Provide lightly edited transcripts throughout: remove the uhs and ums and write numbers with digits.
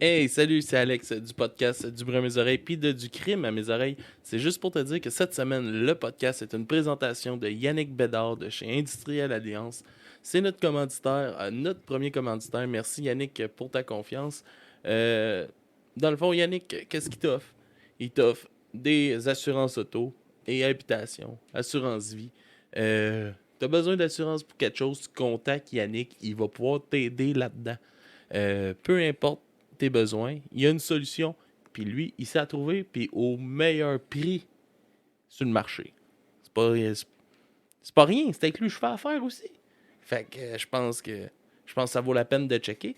Hey, salut, c'est Alex du podcast Du bruit à mes oreilles puis de Du crime à mes oreilles. C'est juste pour te dire que cette semaine, le podcast est une présentation de Yannick Bédard de chez Industriel Alliance. C'est notre commanditaire, notre premier commanditaire. Merci Yannick pour ta confiance. Euh, Dans le fond, Yannick, qu'est-ce qu'il t'offre? Il t'offre des assurances auto et habitation, assurance vie. T'as besoin d'assurance pour quelque chose, tu contactes Yannick, il va pouvoir t'aider là-dedans. Peu importe tes besoins, il y a une solution, puis lui, il sait la trouver, puis au meilleur prix sur le marché. C'est pas rien, c'est avec lui que je fais affaire aussi. Fait que je pense que ça vaut la peine de checker.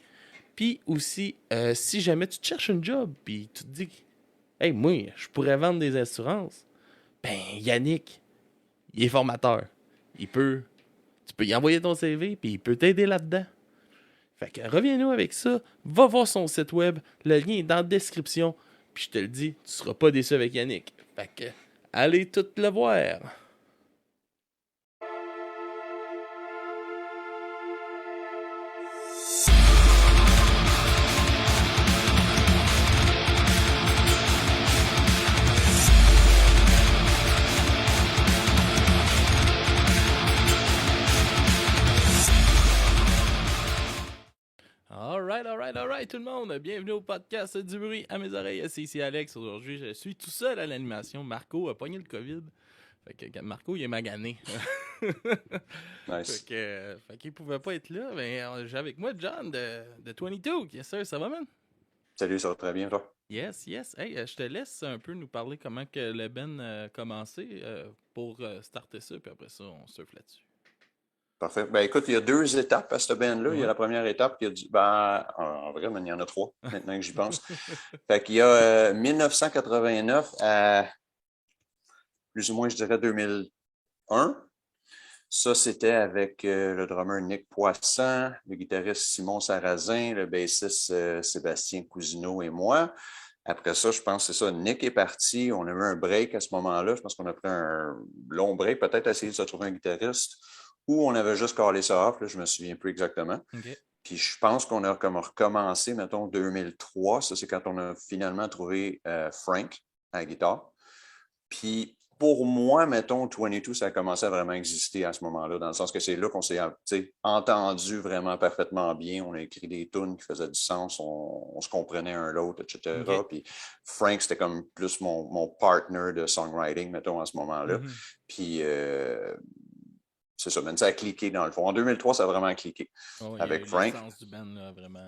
Puis aussi, si jamais tu te cherches un job, puis tu te dis, hey, moi, je pourrais vendre des assurances, ben Yannick, il est formateur. Tu peux y envoyer ton CV, puis il peut t'aider là-dedans. Fait que reviens-nous avec ça. Va voir son site web. Le lien est dans la description. Puis je te le dis, tu seras pas déçu avec Yannick. Fait que allez tout le voir. Alright, tout le monde. Bienvenue au podcast du bruit à mes oreilles. C'est ici Alex. Aujourd'hui, je suis tout seul à l'animation. Marco a pogné le COVID. Fait que Marco, il est magané. Nice. Fait qu'il pouvait pas être là. Mais j'ai avec moi John de 22. Yes, sir, ça va, man? Salut, ça va très bien, toi? Yes. Hey, je te laisse un peu nous parler comment que le Ben a commencé pour starter ça, puis après ça, on surfe là-dessus. Parfait. Ben écoute, il y a deux étapes à ce band-là. Il y a Ouais. la première étape, il y a du. Ben, en vrai, il y en a trois, maintenant que j'y pense. Fait qu'il y a 1989 à plus ou moins, je dirais, 2001. Ça, c'était avec le drummer Nick Poisson, le guitariste Simon Sarrazin, le bassiste Sébastien Cousineau et moi. Après ça, je pense que c'est ça. Nick est parti. On a eu un break à ce moment-là. Je pense qu'on a pris un long break, peut-être essayer de se trouver un guitariste, ou on avait juste callé ça off. Là, je me souviens plus exactement. OK. Puis je pense qu'on a comme recommencé, mettons, 2003. Ça, c'est quand on a finalement trouvé Frank à la guitare. Puis pour moi, mettons, 22, ça a commencé à vraiment exister à ce moment-là, dans le sens que c'est là qu'on s'est entendu vraiment parfaitement bien. On a écrit des tunes qui faisaient du sens, on se comprenait un l'autre, etc. OK. Puis Frank, c'était comme plus mon partner de songwriting, mettons, à ce moment-là. Mhm. Puis c'est ça, mais ça a cliqué dans le fond. En 2003, ça a vraiment cliqué Oh, il y a avec eu Frank. l'essence du Ben là, vraiment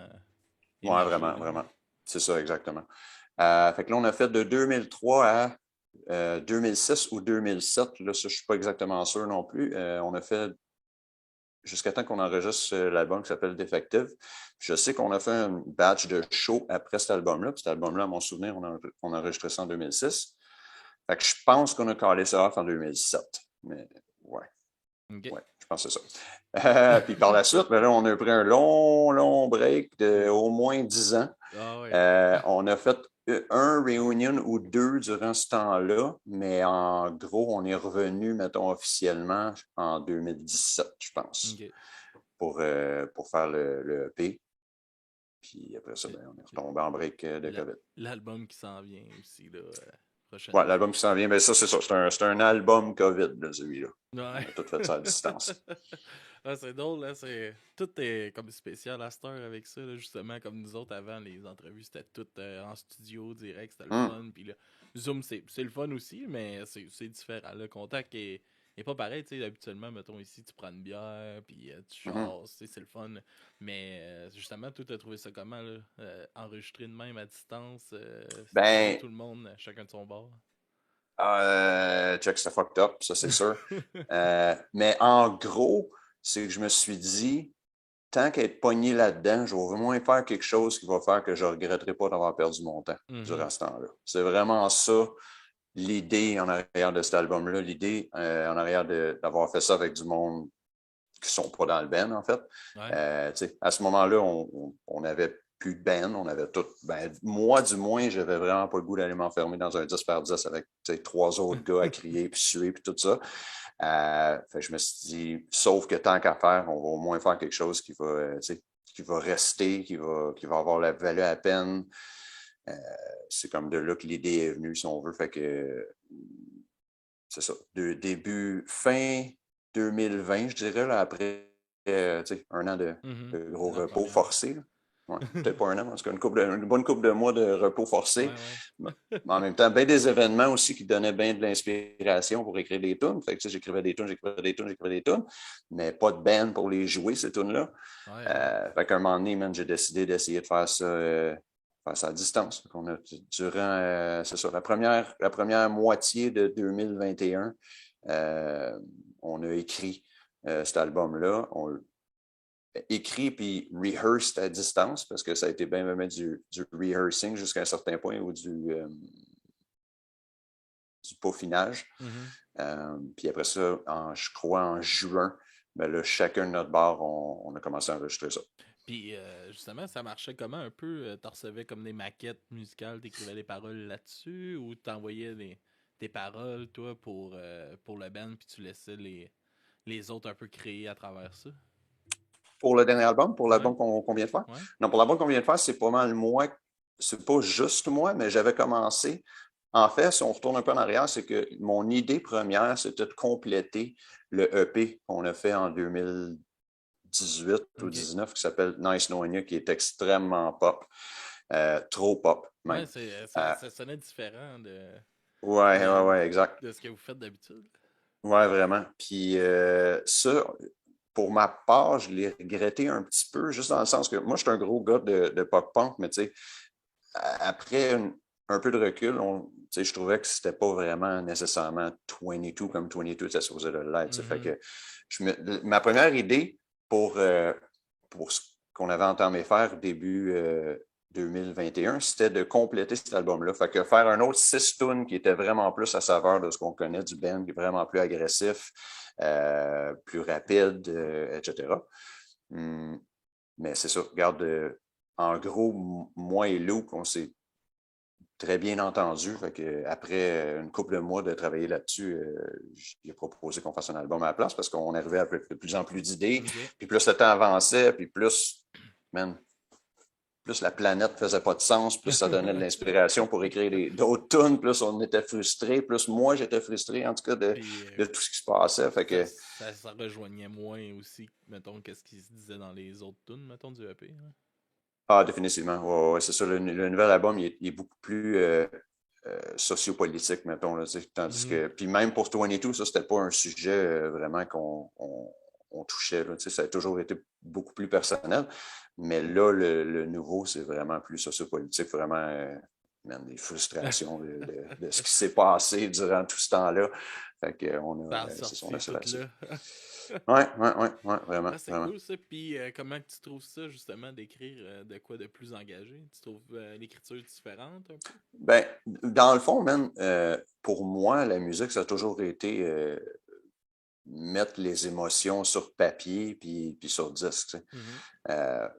Ouais, émergé. vraiment, Là. vraiment. C'est ça, exactement. Fait que là, on a fait de 2003 à 2006 ou 2007. Là, ça, je ne suis pas exactement sûr non plus. On a fait jusqu'à temps qu'on enregistre l'album qui s'appelle Defective. Je sais qu'on a fait un batch de show après cet album-là. Puis cet album-là, à mon souvenir, on a enregistré ça en 2006. Fait que je pense qu'on a calé ça off en 2007. Mais ouais. OK. Ouais, je pense que c'est ça. Puis par la suite, ben là, on a pris un long break de au moins 10 ans. Ah ouais. On a fait un reunion ou deux durant ce temps-là, mais en gros, on est revenu, mettons, officiellement en 2017, je pense, OK. pour faire le EP. Puis après ça, ben, on est retombé en break de COVID. L'album qui s'en vient aussi, là, Ouais, prochainement. l'album qui s'en vient, ben ça, c'est ça. C'est un album COVID, là, celui-là. On Ouais. a tout fait ça à distance. Ah, c'est drôle, là. Tout est comme spécial à cette heure avec ça, là, justement. Comme nous autres avant, les entrevues, c'était tout en studio direct, c'était le fun. Puis là, Zoom, c'est le fun aussi, mais c'est différent. Le contact est pas pareil, tu sais. Habituellement, mettons ici, tu prends une bière, puis tu Mhm. chasses, tu sais, c'est le fun. Mais justement, toi, t'as trouvé ça comment, là? Enregistrer de même à distance, séparer Ben, tout le monde, chacun de son bord. check, c'était fucked up, ça c'est sûr. Mais en gros, c'est que je me suis dit, tant qu'être pogné là-dedans, je vais au moins faire quelque chose qui va faire que je ne regretterai pas d'avoir perdu mon temps Mhm. durant ce temps-là. C'est vraiment ça, l'idée en arrière de cet album-là, l'idée en arrière d'avoir fait ça avec du monde qui sont pas dans le band, en fait. Ouais. À ce moment-là, on avait plus de band, on avait tout. Ben, moi, du moins, j'avais vraiment pas le goût d'aller m'enfermer dans un 10 par 10 avec trois autres gars à crier, puis suer, puis tout ça. Fait, je me suis dit, sauf que tant qu'à faire, on va au moins faire quelque chose qui va qui va rester, qui va avoir la valeur à peine. C'est comme de là que l'idée est venue, si on veut. Fait que c'est ça. Fin 2020, je dirais, là, après un an de gros repos forcé. Ouais, peut-être pas un an, en tout cas une bonne couple de mois de repos forcé. Ouais. Mais en même temps, bien des événements aussi qui donnaient bien de l'inspiration pour écrire des tunes. Fait que j'écrivais des tunes, mais pas de band pour les jouer, ces tunes-là. Fait qu'à un moment donné, j'ai décidé d'essayer de faire ça à distance. On a, durant c'est ça, la première moitié de 2021, on a écrit cet album-là. On écrit puis rehearsed à distance parce que ça a été bien même du rehearsing jusqu'à un certain point ou du peaufinage. Puis après ça, je crois en juin, ben là, chacun de notre bar, on a commencé à enregistrer ça. Puis justement, ça marchait comment un peu? Tu recevais comme des maquettes musicales, t'écrivais des paroles là-dessus ou t'envoyais tes paroles, toi, pour le band, puis tu laissais les autres un peu créer à travers ça? Pour le dernier album, pour l'album qu'on vient de faire? Ouais. Non, pour l'album qu'on vient de faire, c'est pas mal moi. C'est pas juste moi, mais j'avais commencé. En fait, si on retourne un peu en arrière, c'est que mon idée première, c'était de compléter le EP qu'on a fait en 2018 ou 2019 qui s'appelle Nice Knowing You, qui est extrêmement pop. Trop pop, même. Ouais, ça sonnait différent Ouais, exact. de ce que vous faites d'habitude. Ouais, vraiment. Puis ça, pour ma part, je l'ai regretté un petit peu, juste dans le sens que moi, je suis un gros gars de pop-punk, mais tu sais, après un peu de recul, je trouvais que c'était pas vraiment nécessairement 22 comme 22 était supposé de l'être. Fait que ma première idée pour ce qu'on avait entamé faire début 2021, c'était de compléter cet album-là. Fait que faire un autre 6 tunes qui était vraiment plus à saveur de ce qu'on connaît du band, qui est vraiment plus agressif, plus rapide, etc. Mais c'est ça, regarde, en gros, moi et Luke, on s'est très bien entendu. Fait que après une couple de mois de travailler là-dessus, j'ai proposé qu'on fasse un album à la place parce qu'on arrivait à de plus en plus d'idées. Puis plus le temps avançait, puis plus la planète faisait pas de sens, plus ça donnait de l'inspiration pour écrire d'autres tunes, plus on était frustrés, plus moi j'étais frustré en tout cas de tout ce qui se passait. Fait que ça rejoignait moins aussi, mettons, qu'est-ce qui se disait dans les autres tunes, mettons, du EP. Hein? Ah, définitivement. Ouais, c'est ça. Le nouvel album, il est beaucoup plus sociopolitique, mettons. Là, tandis que. Puis même pour 22, ça, c'était pas un sujet vraiment qu'on touchait. Là, ça a toujours été beaucoup plus personnel. Mais là, le nouveau, c'est vraiment plus sociopolitique, vraiment des frustrations de ce qui s'est passé durant tout ce temps-là. Fait qu'on a, on a ça là-dessus. Ouais, vraiment. Ah, c'est cool ça. Puis comment tu trouves ça justement d'écrire de quoi de plus engagé? Tu trouves l'écriture différente un peu? Ben, dans le fond, pour moi, la musique, ça a toujours été mettre les émotions sur papier puis sur disque.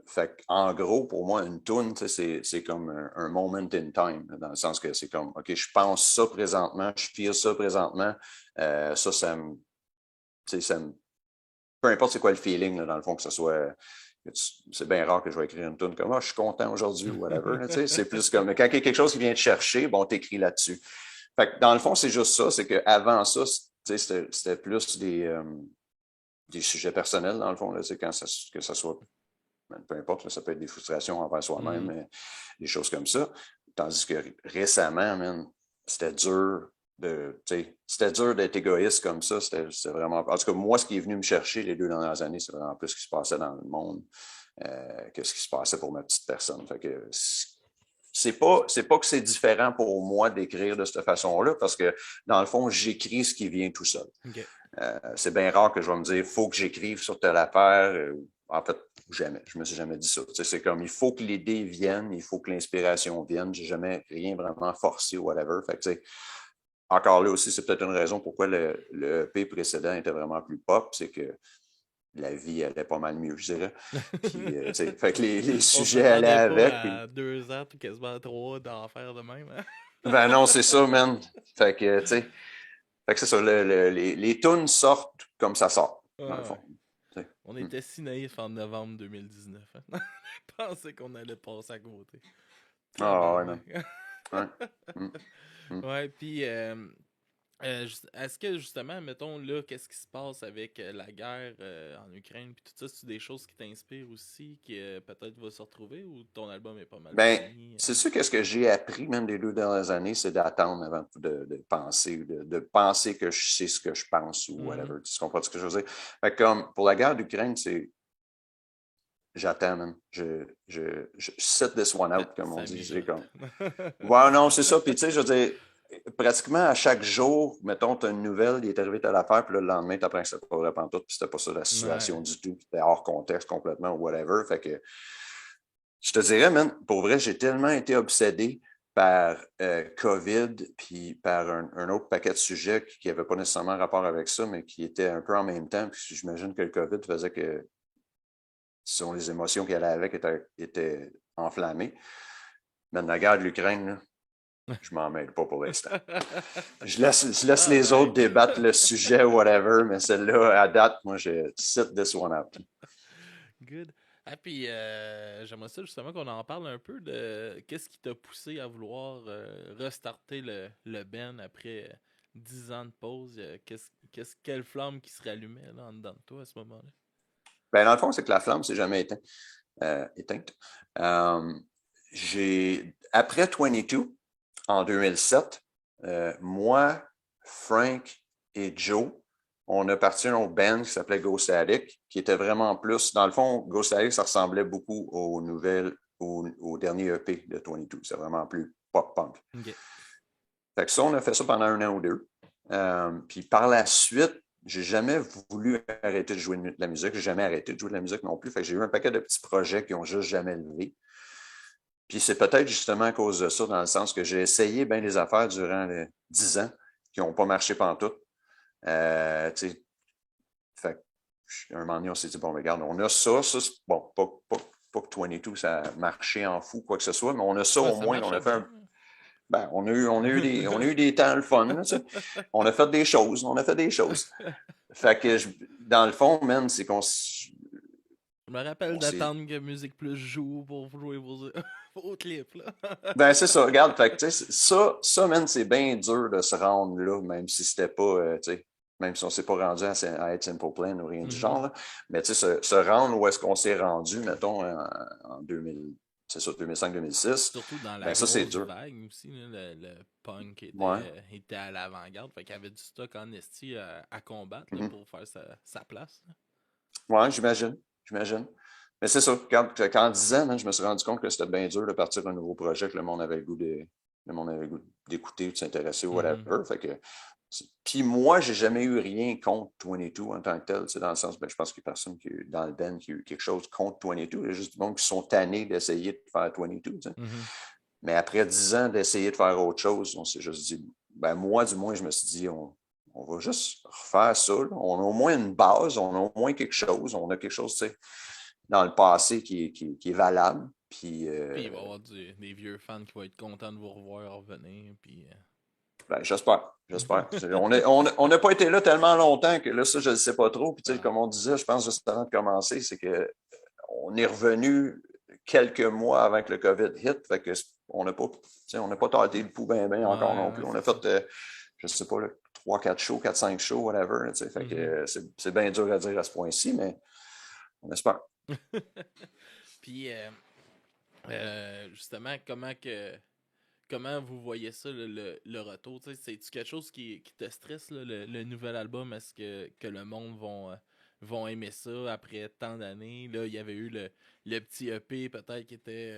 Fait en gros, pour moi, une tune, c'est comme un moment in time, dans le sens que c'est comme, OK, je pense ça présentement, je feel ça présentement, ça me peu importe c'est quoi le feeling, là, dans le fond, que ce soit. C'est bien rare que je vais écrire une tune comme je suis content aujourd'hui ou whatever. C'est plus comme quand il y a quelque chose qui vient te chercher, bon, t'écris là-dessus. Fait que dans le fond, c'est juste ça, c'est qu'avant ça, c'était plus des sujets personnels, dans le fond, là, que ça soit. Peu importe, là, ça peut être des frustrations envers soi-même, des choses comme ça. Tandis que récemment, c'était dur d'être égoïste comme ça. C'était vraiment. En tout cas, moi, ce qui est venu me chercher les 2 dernières années, c'est vraiment plus ce qui se passait dans le monde que ce qui se passait pour ma petite personne. Fait que c'est pas que c'est différent pour moi d'écrire de cette façon-là, parce que dans le fond, j'écris ce qui vient tout seul. Okay. C'est bien rare que je vais me dire faut que j'écrive sur telle affaire. En fait, jamais. Je me suis jamais dit ça. C'est comme il faut que l'idée vienne, il faut que l'inspiration vienne. J'ai jamais rien vraiment forcé ou whatever. Fait que, encore là aussi, c'est peut-être une raison pourquoi le EP précédent était vraiment plus pop, c'est que la vie allait pas mal mieux, je dirais. Puis, fait que les sujets allaient avec. À 2 ans, ou quasiment 3 d'en faire de même. Hein? Ben non, c'est ça, man. Fait que c'est ça. Les tunes sortent comme ça sort, dans le fond. On était si naïfs en novembre 2019. Hein? On pensait qu'on allait passer à côté. Ah, ouais, man. Tabarnak. Ouais. Mm, mm. Ouais, puis est-ce que justement, mettons là, qu'est-ce qui se passe avec la guerre en Ukraine, puis tout ça, c'est des choses qui t'inspirent aussi, qui peut-être va se retrouver, ou ton album est pas mal Ben, fini? c'est sûr que ce que j'ai appris, même les 2 dernières années, c'est d'attendre avant de penser, ou de penser que je sais ce que je pense ou whatever. Tu comprends ce que je veux dire? Fait que comme pour la guerre d'Ukraine, c'est j'attends, man. Je sit this one out, comme on Ça dit. C'est mijote. comme. Ouais, non, c'est ça. Puis, tu sais, je veux dire, pratiquement à chaque jour, mettons, tu as une nouvelle, il est arrivé telle affaire, puis là, le lendemain, tu apprends que c'était pas vrai pantoute, puis c'était pas ça la situation Ouais. du tout, puis c'était hors contexte complètement, ou whatever. Fait que, je te dirais, man, pour vrai, j'ai tellement été obsédé par COVID, puis par un autre paquet de sujets qui n'avaient pas nécessairement rapport avec ça, mais qui étaient un peu en même temps, puis j'imagine que le COVID faisait que disons, les émotions qui allaient avec étaient enflammées. Mais dans la guerre de l'Ukraine, là, je m'en mêle pas pour l'instant. Je laisse les autres débattre le sujet, whatever, mais celle-là, à date, moi, je sit this one out. Good. Ah, puis j'aimerais ça justement qu'on en parle un peu de qu'est-ce qui t'a poussé à vouloir restarter le band après 10 ans de pause. Quelle flamme qui se rallumait là, en dedans de toi à ce moment-là? Ben, dans le fond, c'est que la flamme s'est jamais éteinte. Après 22, en 2007, moi, Frank et Joe, on a parti un autre band qui s'appelait Ghost Addict, qui était vraiment plus. Dans le fond, Ghost Addict, ça ressemblait beaucoup au dernier EP de 22. C'est vraiment plus pop-punk. Ok. Fait que ça, on a fait ça pendant 1 an ou 2. Puis par la suite, j'ai jamais voulu arrêter de jouer de la musique. J'ai jamais arrêté de jouer de la musique non plus. Fait que j'ai eu un paquet de petits projets qui ont juste jamais levé. Puis c'est peut-être justement à cause de ça, dans le sens que j'ai essayé bien des affaires durant les 10 ans qui n'ont pas marché pantoute. Tu sais, fait un moment donné, on s'est dit, bon, regarde, on a ça bon, pas que 22, ça a marché en fou, quoi que ce soit, mais on a ça Ouais, au ça moins, on marchait a fait bien. ben, on a eu des temps le fun, là, tu sais. On a fait des choses. Fait que, dans le fond, man, c'est qu'on Je me rappelle on s'est d'attendre que Musique Plus joue pour jouer vos clips. Là. ben, c'est ça, regarde, fait que, tu sais, ça, man, c'est bien dur de se rendre là, même si c'était pas, tu sais, même si on s'est pas rendu à être Simple Plan ou rien du genre, là. Mais, tu sais, se rendre où est-ce qu'on s'est rendu, mettons, en 2000, c'est ça, 2005-2006, Surtout dans la ben, ça, c'est grosse dur. vague aussi, là, le punk Ouais. était à l'avant-garde. Fait qu'il y avait du stock en esti à combattre là, Mm-hmm. pour faire sa place. Là. Ouais, j'imagine. Mais c'est ça, quand 10 ans, man, je me suis rendu compte que c'était bien dur de partir d'un nouveau projet que le monde avait le goût d'écouter ou de s'intéresser ou whatever. Fait que, puis moi, j'ai jamais eu rien contre 22 en tant que tel, dans le sens, ben, je pense qu'il n'y a personne dans le band qui a eu quelque chose contre 22. Il y a juste du monde qui sont tannés d'essayer de faire 22. Tu sais. Mais après 10 ans d'essayer de faire autre chose, on s'est juste dit, ben moi, du moins, je me suis dit, on va juste refaire ça. Là. On a au moins une base, on a au moins quelque chose. On a quelque chose, tu sais, dans le passé qui est valable. Puis il va y avoir des vieux fans qui vont être contents de vous revoir revenir. Puis, ben, j'espère. On n'a pas été là tellement longtemps que là, ça, je ne sais pas trop. Puis, tu sais, ah, comme on disait, je pense juste avant de commencer, c'est que on est revenu quelques mois avant que le COVID hit. Fait que on n'a pas tâté le pouls bien encore non plus. ouais, On a c'est fait, ça. je ne sais pas, 3-4 shows, 4-5 shows, whatever. Fait que c'est bien dur à dire à ce point-ci, mais on espère. Puis, justement, comment vous voyez ça, le retour? C'est-tu quelque chose qui te stresse, là, le nouvel album? Est-ce que le monde vont aimer ça après tant d'années? Là, il y avait eu le petit EP, peut-être, qui était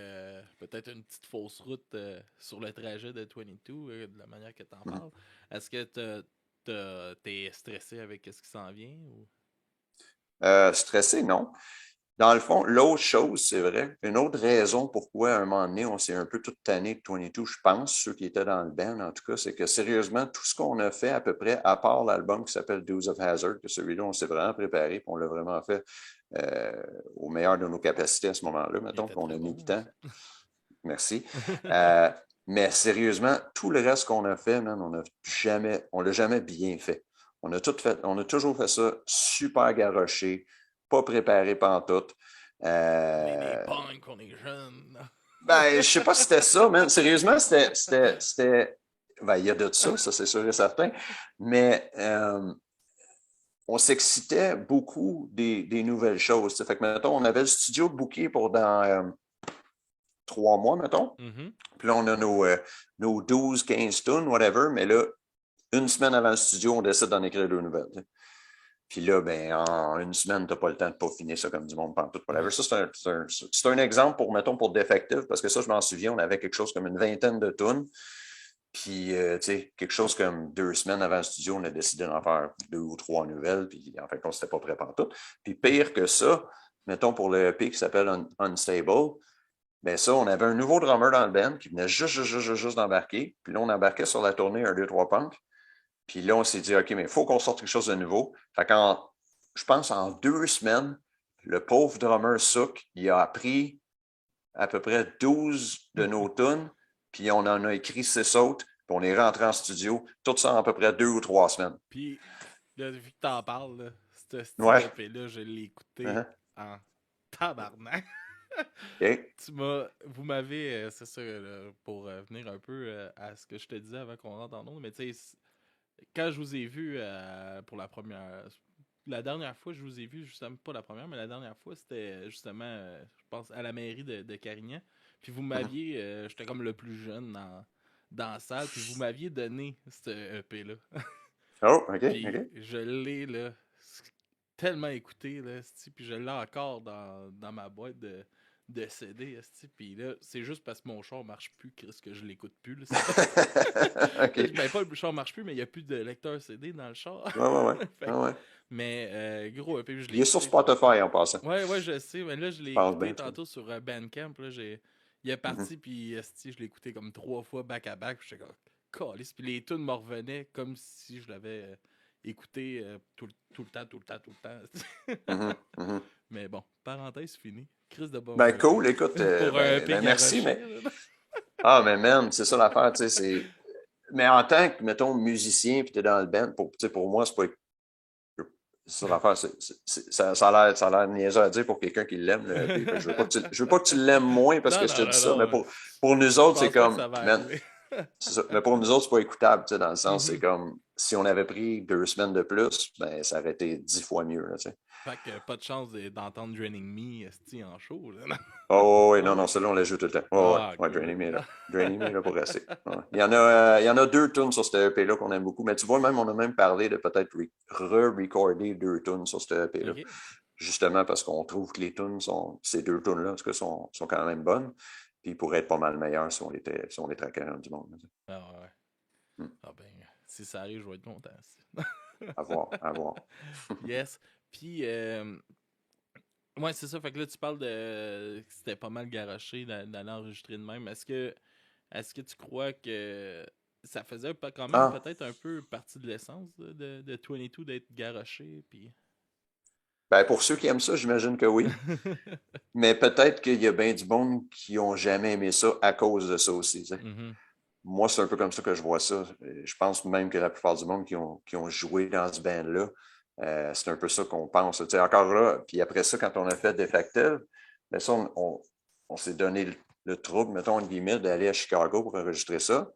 peut-être une petite fausse route sur le trajet de 22, de la manière que tu en Mm. parles. Est-ce que t'es stressé avec ce qui s'en vient? Ou... Stressé, non. Dans le fond, l'autre chose, c'est vrai, une autre raison pourquoi à un moment donné, on s'est un peu tout tanné de 22, je pense, ceux qui étaient dans le band, en tout cas, c'est que sérieusement, tout ce qu'on a fait à peu près, à part l'album qui s'appelle Dues of Hazzard, que celui-là, on s'est vraiment préparé, puis on l'a vraiment fait au meilleur de nos capacités à ce moment-là, Il mettons était qu'on très a mis bon du temps. aussi. Merci. Mais sérieusement, tout le reste qu'on a fait, man, on l'a jamais bien fait. On a toujours fait ça super garoché. pas préparé pantoute. On est des punks, on est jeunes. Ben, je sais pas si c'était ça, man. Sérieusement, c'était. Ben, il y a de ça c'est sûr et certain. Mais on s'excitait beaucoup des nouvelles choses. Fait que, mettons, on avait le studio booké pour dans 3 mois, mettons. Mm-hmm. Puis là, on a nos 12, 15 tunes, whatever. Mais là, une semaine avant le studio, on décide d'en écrire 2 nouvelles. T'sais. Puis là, ben, en une semaine, tu n'as pas le temps de peaufiner ça comme du monde pantoute, whatever. Ça, c'est un exemple pour, mettons, pour Defective, parce que ça, je m'en souviens, on avait quelque chose comme une vingtaine de tunes. Puis, tu sais, quelque chose comme 2 semaines avant le studio, on a décidé d'en faire 2 ou 3 nouvelles. Puis, en fait, on s'était pas prêt pantoute. Puis, pire que ça, mettons, pour le EP qui s'appelle Unstable, ben ça, on avait un nouveau drummer dans le band qui venait juste d'embarquer. Puis là, on embarquait sur la tournée 1, 2, 3 Punk. Puis là, on s'est dit, OK, mais il faut qu'on sorte quelque chose de nouveau. Fait qu'en, je pense, en 2 semaines, le pauvre drummer Souk, il a appris à peu près 12 de nos tunes, puis on en a écrit 6 autres, puis on est rentré en studio, tout ça en à peu près 2 ou 3 semaines. Puis, là, vu que t'en parles, là, ce style Ouais. EP-là, je l'ai écouté Uh-huh. en tabarnak. OK. Vous m'avez, c'est ça, là, pour venir un peu à ce que je te disais avant qu'on rentre en ondes, mais tu sais, quand je vous ai vu pour la dernière fois, je vous ai vu, justement, pas la première, mais la dernière fois, c'était justement, je pense, à la mairie de Carignan. Puis vous m'aviez, j'étais comme le plus jeune dans la salle, puis vous m'aviez donné ce EP-là. Oh, OK, Puis OK. je l'ai, là, tellement écouté, là, puis je l'ai encore dans ma boîte de CD, puis là, c'est juste parce que mon char marche plus, Chris, que je l'écoute plus, là. OK. Ben, pas le char marche plus, mais il n'y a plus de lecteur CD dans le char. Ouais. Fait, Ouais. mais gros, puis je l'ai Il est sur écouté. Spotify en passant. Ouais, je sais, mais là, je l'ai Pense écouté bien, tantôt sur Bandcamp, là, il est parti, puis je l'ai écouté comme 3 fois back-à-back, puis j'étais comme, calice, puis les tunes me revenaient comme si je l'avais écouté tout le temps. Mais bon, parenthèse finie. Chris de bon Ben, EP. cool, écoute, Pour un EP merci, garoché, mais. là. Ah, mais man, c'est ça l'affaire, tu sais, c'est. Mais en tant que, mettons, musicien, puis t'es dans le band, pour moi, c'est pas. C'est ça l'affaire, ça a l'air niaiseux à dire pour quelqu'un qui l'aime, le EP. Je veux pas que tu l'aimes moins parce que je te dis ça, mais pour nous Je autres, c'est pense pas que comme, ça va man, arriver. c'est ça. Mais pour nous autres, c'est pas écoutable, tu sais, dans le sens, c'est Mhm. comme, si on avait pris 2 semaines de plus, ben, ça aurait été 10 fois mieux, là, tu sais. Fait que pas de chance d'entendre Draining Me en show, là. Oh, oui, Ah non, ouais? celui-là, on la joue tout le temps. Oh, Ah, ouais, Draining Me est là. good. Draining Me est là pour rester. Ouais. Il y en a 2 tunes sur cette EP-là qu'on aime beaucoup, mais tu vois, même, on a même parlé de peut-être re-recorder 2 tunes sur cette EP-là. Ok. Justement parce qu'on trouve que les tunes ces 2 tunes-là, en tout cas, sont quand même bonnes. Puis ils pourraient être pas mal meilleurs si on les traquait dans du monde. Ah ouais. Hmm. Ah ben, si ça arrive, je vais être content. À voir, à voir. Yes. Puis, ouais, c'est ça. Fait que là, tu parles de que c'était pas mal garoché d'aller enregistrer de même. Est-ce que tu crois que ça faisait quand même Ah, peut-être un peu partie de l'essence de 22 d'être garoché? Puis. ben pour ceux qui aiment ça, j'imagine que oui. Mais peut-être qu'il y a bien du monde qui n'ont jamais aimé ça à cause de ça aussi. Tu sais. Mhm. Moi, c'est un peu comme ça que je vois ça. Je pense même que la plupart du monde qui ont joué dans ce band-là, c'est un peu ça qu'on pense. Tu sais, encore là, puis après ça, quand on a fait Defective, ben ça, on s'est donné le trouble, mettons, entre guillemets, d'aller à Chicago pour enregistrer ça.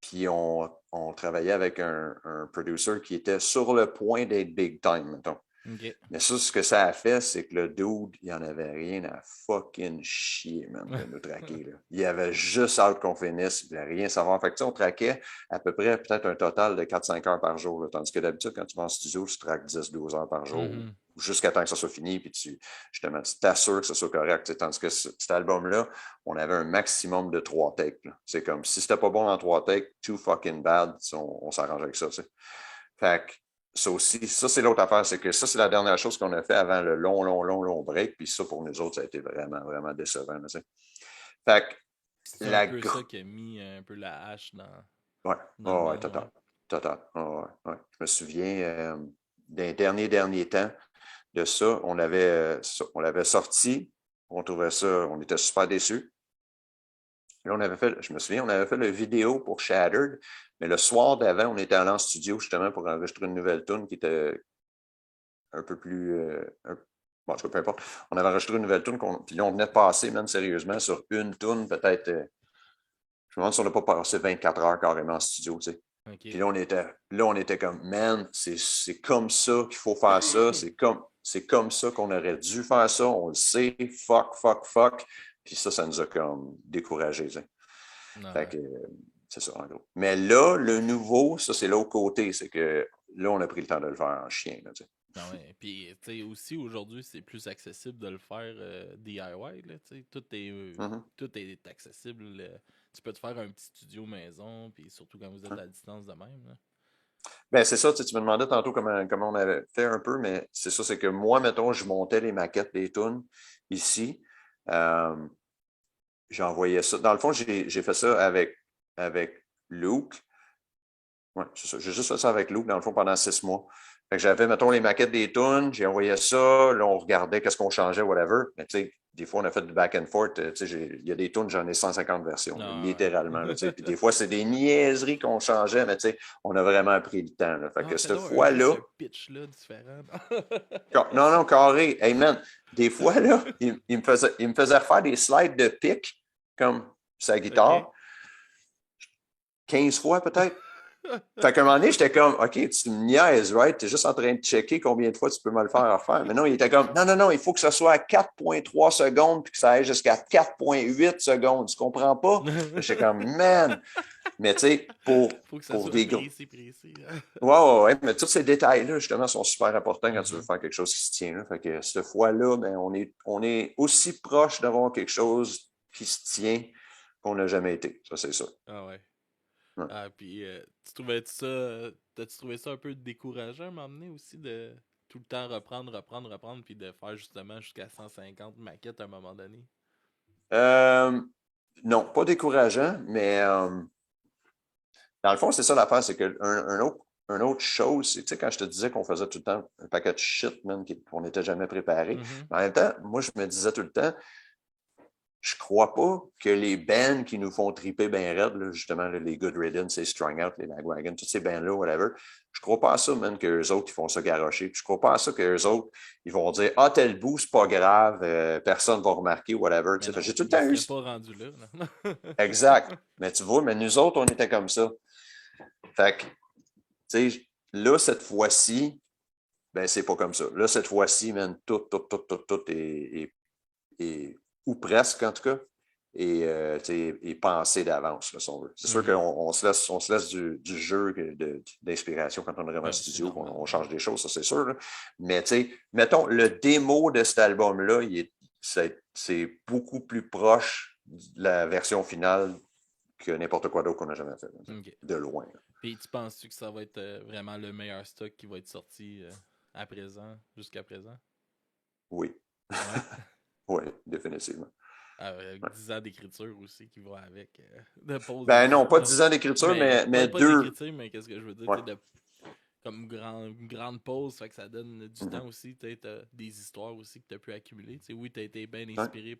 Puis on travaillait avec un producer qui était sur le point d'être big time, mettons. Ok. Mais ça, ce que ça a fait, c'est que le dude, il en avait rien à fucking chier, man, de nous traquer. Là. Il avait juste hâte qu'on finisse, il voulait rien savoir. Fait que, tu sais, on traquait à peu près peut-être un total de 4-5 heures par jour. Là. Tandis que d'habitude, quand tu vas en studio, tu traques 10-12 heures par jour, Mhm. jusqu'à temps que ça soit fini, puis justement, tu t'assures que ça soit correct. Tu sais. Tandis que cet album-là, on avait un maximum de 3 takes. Là. C'est comme, si c'était pas bon en 3 takes, too fucking bad, on s'arrange avec ça. Tu sais. Fait que, ça aussi, ça c'est l'autre affaire, c'est que ça c'est la dernière chose qu'on a fait avant le long break, puis ça pour nous autres, ça a été vraiment, vraiment décevant. Là, fait que C'est un peu ça qui a mis un peu la hache ouais, dans le oh, ouais, band, total. ouais. Total. Oh, ouais. Je me souviens des derniers temps de ça, on l'avait sorti, on trouvait ça, on était super déçus. Là, je me souviens, on avait fait le vidéo pour Shattered, mais le soir d'avant, on était allé en studio justement pour enregistrer une nouvelle tune qui était un peu plus bon, en tout cas, peu importe. On avait enregistré une nouvelle tune, puis là, on venait de passer, même sérieusement, sur une tune, peut-être, je me demande si on n'a pas passé 24 heures carrément en studio, tu sais. OK. Puis là, on était comme, man, c'est comme ça qu'il faut faire ça, c'est comme ça qu'on aurait dû faire ça, on le sait, fuck. Puis ça nous a comme découragés, tu sais. Ah Fait ouais. que, c'est ça, en gros. Mais là, le nouveau, ça, c'est l'autre côté, c'est que là, on a pris le temps de le faire en chien, là, tu sais. Ah ouais. Puis, tu sais, aussi, aujourd'hui, c'est plus accessible de le faire DIY, là, tu sais. Mhm. Tout est accessible. Tu peux te faire un petit studio maison, puis surtout quand vous êtes à distance de même, là. Ben, c'est ça, tu me demandais tantôt comment on avait fait un peu, mais c'est ça, c'est que moi, mettons, je montais les maquettes des tunes ici. Euh, J'envoyais ça. Dans le fond, j'ai fait ça avec Luke. Ouais, c'est ça. J'ai juste fait ça avec Luke, dans le fond, pendant 6 mois. Fait que j'avais, mettons, les maquettes des tunes, j'ai envoyé ça, là, on regardait qu'est-ce qu'on changeait, whatever. Mais tu sais, des fois, on a fait du back and forth. Tu sais, il y a des tunes, j'en ai 150 versions, là, Ah littéralement. Là, tu sais. ouais. Puis des fois, c'est des niaiseries qu'on changeait, mais tu sais, on a vraiment pris le temps. Là. Fait Ah, que fais cette donc juste fois-là, ce pitch-là différent. non, non, carré. Hey man, des fois, là, il me faisait faire des slides de pic, comme sa OK. guitare, 15 fois peut-être. Fait qu'à un moment donné, j'étais comme, OK, tu me niaises, right? T'es juste en train de checker combien de fois tu peux me le faire refaire. Mais non, il était comme, non, il faut que ce soit à 4,3 secondes puis que ça aille jusqu'à 4,8 secondes. Tu comprends pas? J'étais comme, man! Mais tu sais, Faut que ça pour soit des gros. précis. Ouais, mais tous ces détails-là, justement, sont super importants quand tu veux Mhm. faire quelque chose qui se tient. Là. Fait que cette fois-là, ben, on est aussi proche d'avoir quelque chose qui se tient qu'on n'a jamais été. Ça, c'est ça. Ah ouais. Ouais. Ah, puis t'as-tu trouvé ça un peu décourageant à m'emmener aussi de tout le temps reprendre, puis de faire justement jusqu'à 150 maquettes à un moment donné? Euh, non, pas décourageant, mais dans le fond, c'est ça l'affaire, c'est que un autre chose, c'est, tu sais, quand je te disais qu'on faisait tout le temps un paquet de shit, man, qu'on n'était jamais préparé, Mhm. mais en même temps, moi, je me disais tout le temps, je crois pas que les bands qui nous font triper bien raide, là, justement, là, les Good Riddance, les Strung Out, les Lagwagon, toutes ces bands-là, whatever, je crois pas à ça, man, qu'eux autres, ils font ça garrocher. Puis je crois pas à ça qu'eux autres, ils vont dire, ah, tel bout, c'est pas grave, personne va remarquer, whatever. Mais J'ai non, tout le il temps eu. serait pas rendu là. Non? Exact. Mais tu vois, mais nous autres, on était comme ça. Fait que, tu sais, là, cette fois-ci, ben, c'est pas comme ça. Là, cette fois-ci, man, tout ou presque en tout cas, est pensé d'avance, là, si on veut. C'est sûr qu'on Mhm. on se laisse du jeu d'inspiration quand on arrive en Ben, c'est studio, normal. on change des choses, ça c'est sûr. Là. Mais mettons, le démo de cet album-là, c'est beaucoup plus proche de la version finale que n'importe quoi d'autre qu'on a jamais fait. Là, Ok. de loin. Là. Puis tu penses-tu que ça va être vraiment le meilleur stock qui va être sorti à présent, jusqu'à présent? Oui. Ouais. Oui, définitivement. Avec Ouais. 10 ans d'écriture aussi qui va avec, de pause et Ben tout. non, pas 10 ans d'écriture, Mais mais pas deux. d'écriture, mais qu'est-ce que je veux dire, Ouais. tu sais, comme une grande pause, fait que ça donne du Mhm. temps aussi, tu sais, t'as des histoires aussi que tu as pu accumuler. Tu sais, oui, tu as été bien Ouais. inspiré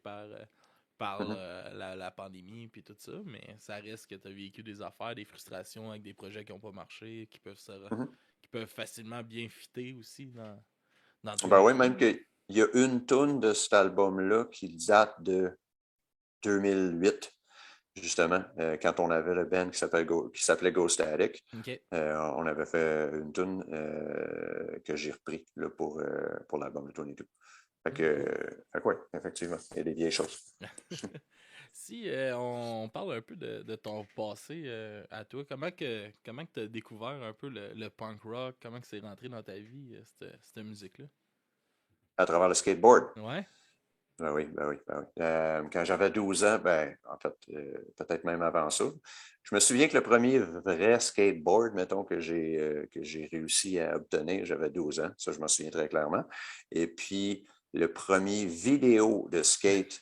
Mhm. la pandémie puis tout ça, mais ça reste que tu as vécu des affaires, des frustrations avec des projets qui n'ont pas marché, Mhm. qui peuvent facilement bien fitter aussi dans ton Ben oui, écrit. même qu'il y a une tune de cet album-là qui date de 2008, justement, quand on avait le band qui s'appelait Ghost Addict. Ok. On avait fait une tune que j'ai repris là, pour l'album de Tony 2. Ah, cool. Fait que ouais, effectivement, il y a des vieilles choses. Si on parle un peu de ton passé à toi, comment que t'as découvert un peu le punk rock, comment que c'est rentré dans ta vie, cette musique-là? À travers le skateboard. Ouais? Ben oui. Quand j'avais 12 ans, ben, en fait, peut-être même avant ça, je me souviens que le premier vrai skateboard, mettons, que j'ai réussi à obtenir, j'avais 12 ans, ça je m'en souviens très clairement. Et puis, le premier vidéo de skate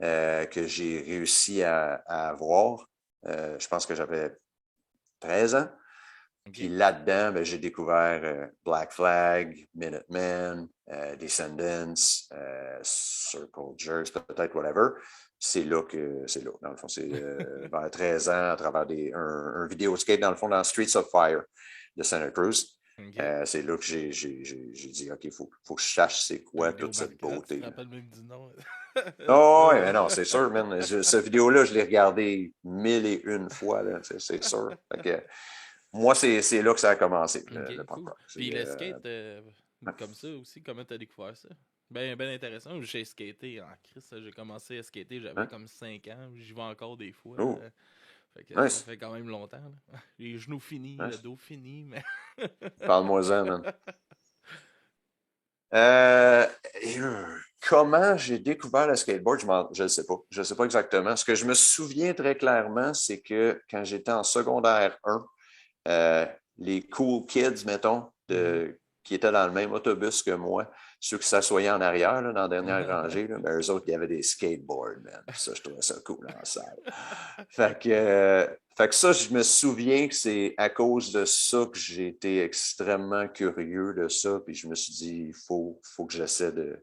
que j'ai réussi à avoir, je pense que j'avais 13 ans. Puis Ok. là-dedans, ben, j'ai découvert Black Flag, Minutemen, Descendants, Circle Jerks, peut-être whatever. C'est là, dans le fond, c'est vers 13 ans, à travers un vidéo skate, dans le fond, dans Streets of Fire de Santa Cruz. OK. C'est là que j'ai dit, OK, faut que je sache c'est quoi Gros toute cette marquant, tu beauté. te rappelles même du nom. Oh, ouais, mais non, c'est sûr, man. Cette vidéo-là, je l'ai regardée 1001 fois, là, c'est sûr. Fait que, moi, c'est là que ça a commencé, le OK, punk cool. rock. Puis le skate, comme ça aussi, comment t'as découvert ça? Ben intéressant. J'ai skaté en Christ. J'ai commencé à skater, j'avais Hein? comme 5 ans. J'y vais encore des fois. Oh, Fait que ça nice, fait quand même longtemps. Là. Les genoux finis, le nice. dos fini, mais. Parle-moi-en, man. Euh, Comment j'ai découvert le skateboard, je ne sais pas. Je ne sais pas exactement. Ce que je me souviens très clairement, c'est que quand j'étais en secondaire 1, euh, les cool kids, mettons, Mhm. qui étaient dans le même autobus que moi, ceux qui s'assoyaient en arrière, là, dans la dernière rangée, là, ben, eux autres, il y avait des skateboards, man. Puis ça, je trouvais ça cool en salle. Fait que ça, je me souviens que c'est à cause de ça que j'ai été extrêmement curieux de ça. Puis je me suis dit, faut que j'essaie de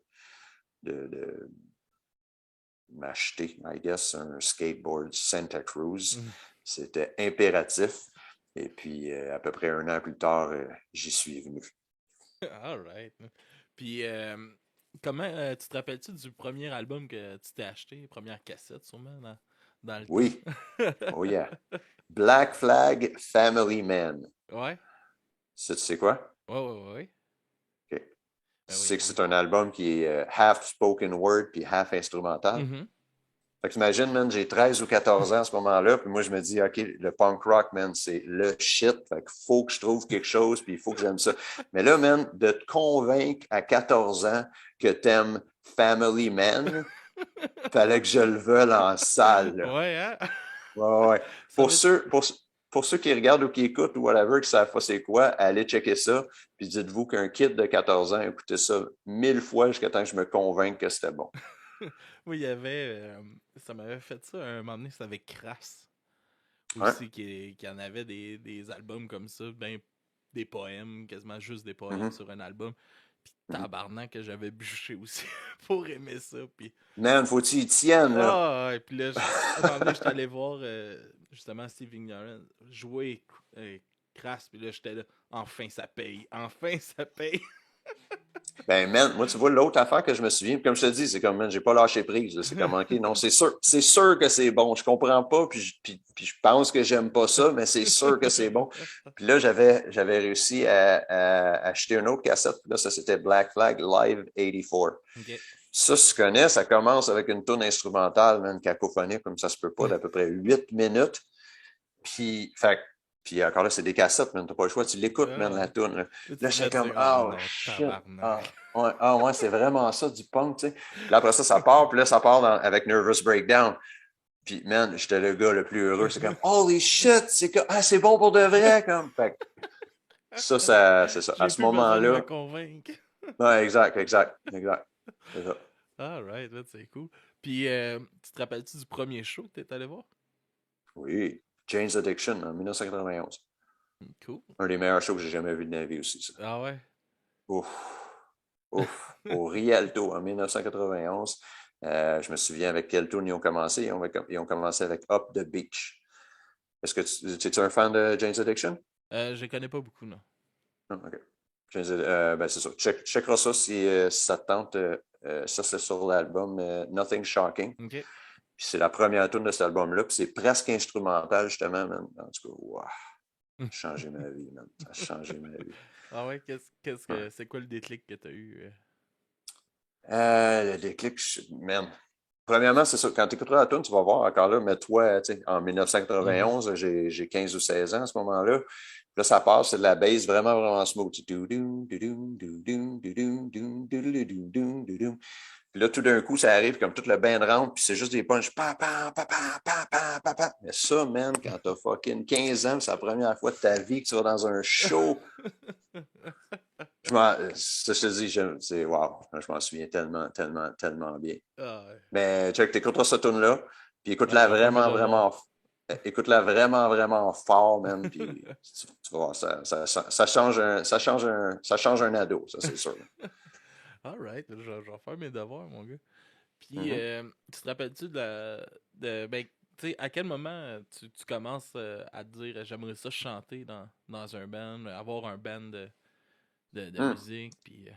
m'acheter, I guess, un skateboard Santa Cruz. Mhm. C'était impératif. Et puis, à peu près 1 an plus tard, j'y suis venu. Alright. Puis, comment tu te rappelles-tu du premier album que tu t'es acheté, première cassette, sûrement, dans le temps? Oui, oh yeah. Black Flag Family Man. Ouais. Tu sais quoi? Ouais. Okay. Tu Ben oui, sais que ben oui. c'est un album qui est half spoken word puis half instrumental. Mhm. Fait que t'imagines, man, j'ai 13 ou 14 ans à ce moment-là, puis moi, je me dis, OK, le punk rock, man, c'est le shit. Fait qu'il faut que je trouve quelque chose, puis il faut que j'aime ça. Mais là, man, de te convaincre à 14 ans que t'aimes Family Man, fallait que je le veuille en salle, là. Ouais, hein? Ouais, ouais. Ça Pour veut... ceux, pour, pour ceux qui regardent ou qui écoutent ou whatever, qui savent pas c'est quoi, allez checker ça. Puis dites-vous qu'un kid de 14 ans a écouté ça 1000 fois jusqu'à temps que je me convainque que c'était bon. Oui, il y avait... ça m'avait fait ça un moment donné, c'était avec Crass. Hein? Aussi, qui en avait des albums comme ça, ben des poèmes, quasiment juste des poèmes Mhm, sur un album. Puis mhm. tabarnak que j'avais bûché aussi pour aimer ça. Puis Man, faut-tu y tiennes, là? ouais, puis là, un moment donné, j'étais allé voir justement Steve Ignorant jouer Crass, puis là, j'étais là, enfin ça paye, enfin ça paye. Ben, man, moi, tu vois, l'autre affaire que je me souviens, comme je te dis, c'est comme, man, j'ai pas lâché prise, là. C'est comme, OK, non, c'est sûr que c'est bon. Je comprends pas, puis je pense que j'aime pas ça, mais c'est sûr que c'est bon. Puis là, j'avais réussi à acheter une autre cassette. Puis là, ça, c'était Black Flag Live 84. Ok. Ça, si tu connais, ça commence avec une tourne instrumentale, man, cacophonique, comme ça se peut pas, d'à peu près 8 minutes. Puis, fait, puis encore là, c'est des cassettes, man. T'as pas le choix. Tu l'écoutes, man, Ah, la tune. Là, là, tu là devais j'étais te comme, dire, oh oh non, shit. tabarnak. Ouais, c'est vraiment ça, du punk, tu sais. Puis là, après ça, ça part. Puis là, ça part avec Nervous Breakdown. Puis, man, j'étais le gars le plus heureux. C'est comme, holy shit, c'est bon pour de vrai, comme. Fait que c'est ça. À J'ai ce plus besoin de me moment-là, convaincre. ouais, exact. C'est ça. Alright, là, c'est cool. Puis, tu te rappelles-tu du premier show que t'es allé voir? Oui. Jane's Addiction en 1991. Cool. Un des meilleurs shows que j'ai jamais vu de ma vie aussi, ça. Ah ouais? Ouf. Ouf, au Rialto en 1991. Je me souviens avec quel tour ils ont commencé. Ils ont commencé avec Up the Beach. Est-ce que tu es un fan de Jane's Addiction? Je connais pas beaucoup, non. Non, OK. Ben c'est ça. Checkera ça si ça te tente. Ça, c'est sur l'album Nothing Shocking. Ok. Puis c'est la première tune de cet album-là. Puis c'est presque instrumental, justement, man. En tout cas, wow, ça a changé ma vie, man. Ça a changé ma vie. Ah ouais, Ouais. c'est quoi le déclic que t'as eu? Le déclic, man. Premièrement, c'est ça. Quand tu écouteras la tune, tu vas voir encore là, mais toi, tu sais, en Mhm. 1991, j'ai 15 ou 16 ans à ce moment-là. Là, ça passe, c'est de la bass vraiment smooth. Puis là, tout d'un coup, ça arrive comme toute le band rentre, puis c'est juste des punches. Pa, pa, pa, pa, pa, pa, pa, pa. Mais ça, man, quand t'as fucking 15 ans, c'est la première fois de ta vie que tu vas dans un show. Ça, je te dis, c'est wow. Je m'en souviens tellement bien. Ah ouais. Mais check, t'écouteras cette tune-là, puis Ouais, je vais faire mes devoirs. écoute-la vraiment fort, man, puis tu vas voir, ça change un ado, ça c'est sûr. Alright, je vais faire mes devoirs, mon gars. Puis, Mhm. tu te rappelles-tu ben, tu sais, à quel moment tu commences à te dire j'aimerais ça chanter dans un band, avoir un band de Hmm. musique, puis...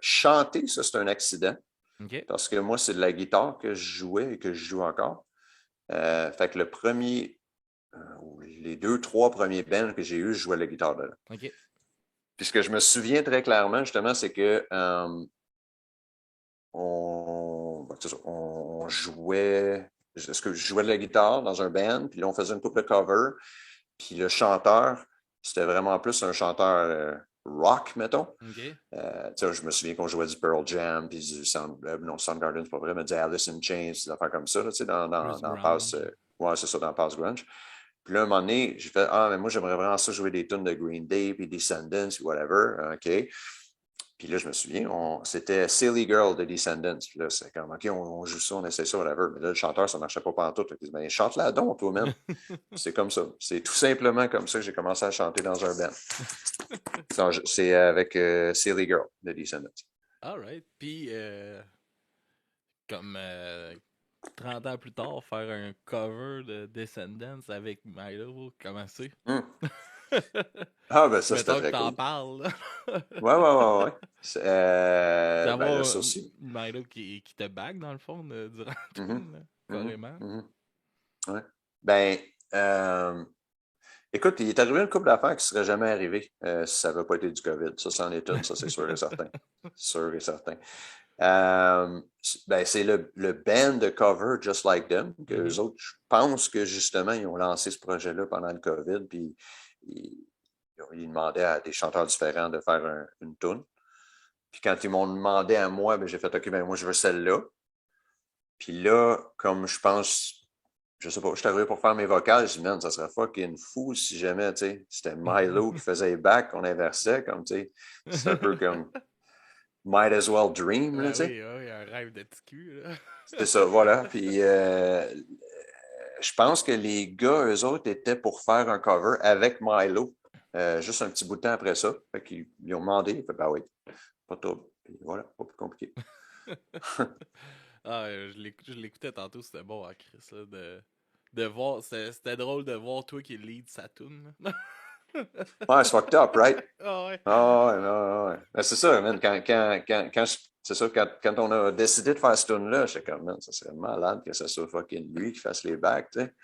Chanter, ça, c'est un accident. OK. Parce que moi, c'est de la guitare que je jouais et que je joue encore. Fait que les deux, trois premiers bands que j'ai eus, je jouais de la guitare dedans. OK. Puis ce que je me souviens très clairement, justement, c'est que on jouait. Est-ce que je jouais de la guitare dans un band, puis là, on faisait une couple de covers, puis le chanteur, c'était vraiment plus un chanteur rock, mettons. OK. Je me souviens qu'on jouait du Pearl Jam, puis non, Soundgarden, c'est pas vrai, mais du Alice in Chains, des affaires comme ça, Plus dans Pass, grunge. ouais, c'est ça, dans Pass Grunge. Puis là, à un moment donné, j'ai fait, ah, mais moi, j'aimerais vraiment ça jouer des tunes de Green Day, puis Descendants, puis whatever, OK. Puis là, je me souviens, c'était Silly Girl de Descendants. Puis là, c'est comme, OK, on joue ça, on essaie ça, whatever. Mais là, le chanteur, ça marchait pas pantoute. Il dit, ben, chante-la donc, toi-même. C'est comme ça. C'est tout simplement comme ça que j'ai commencé à chanter dans un band. C'est avec Silly Girl de Descendants. Alright. Puis, comme 30 ans plus tard, faire un cover de Descendants avec Milo, comment c'est? Hmm. Ah, ben ça, c'était Mettons que très t'en cool. parles. Ouais. Ben là, D'avoir ça aussi. Milo qui te bague dans le fond durant tout, Mhm, là, mhm, carrément. mhm. Ouais. Ben, écoute, il est arrivé une couple d'affaires qui ne seraient jamais arrivées si ça n'avait pas été du COVID. Ça, c'en est une, ça, c'est sûr et certain. Sûr et certain. Ben, c'est le band de cover Just Like Them, que Mhm. eux autres, je pense que justement, ils ont lancé ce projet-là pendant le COVID, puis ils demandaient à des chanteurs différents de faire une tune. Puis quand ils m'ont demandé à moi, ben, j'ai fait OK, ben moi, je veux celle-là. Puis là, comme je pense, je sais pas, je suis arrivé pour faire mes vocales, je dis, man, ça serait fucking fou si jamais, tu sais, c'était Milo qui faisait les bacs, qu'on inversait, comme, tu sais, c'est un peu comme Might as well dream, là, Ben tu sais. oui, oui, un rêve de petit cul, là. C'était ça, voilà. Puis je pense que les gars, eux autres, étaient pour faire un cover avec Milo, juste un petit bout de temps après ça. Fait qu'ils ils ont demandé, fait, ben oui, pas de trouble. Puis voilà, pas plus compliqué. Ah, je l'écoutais tantôt, c'était bon à Chris, là, de voir, c'était drôle de voir toi qui lead sa tune. Là. Ouais, c'est fucked up, right? Ah ouais. Ah ouais, non, ouais. Ben, c'est ça, man. C'est ça, quand on a décidé de faire ce tune-là, j'étais comme, man, ça serait malade que ce soit fucking lui qui fasse les backs, tu sais.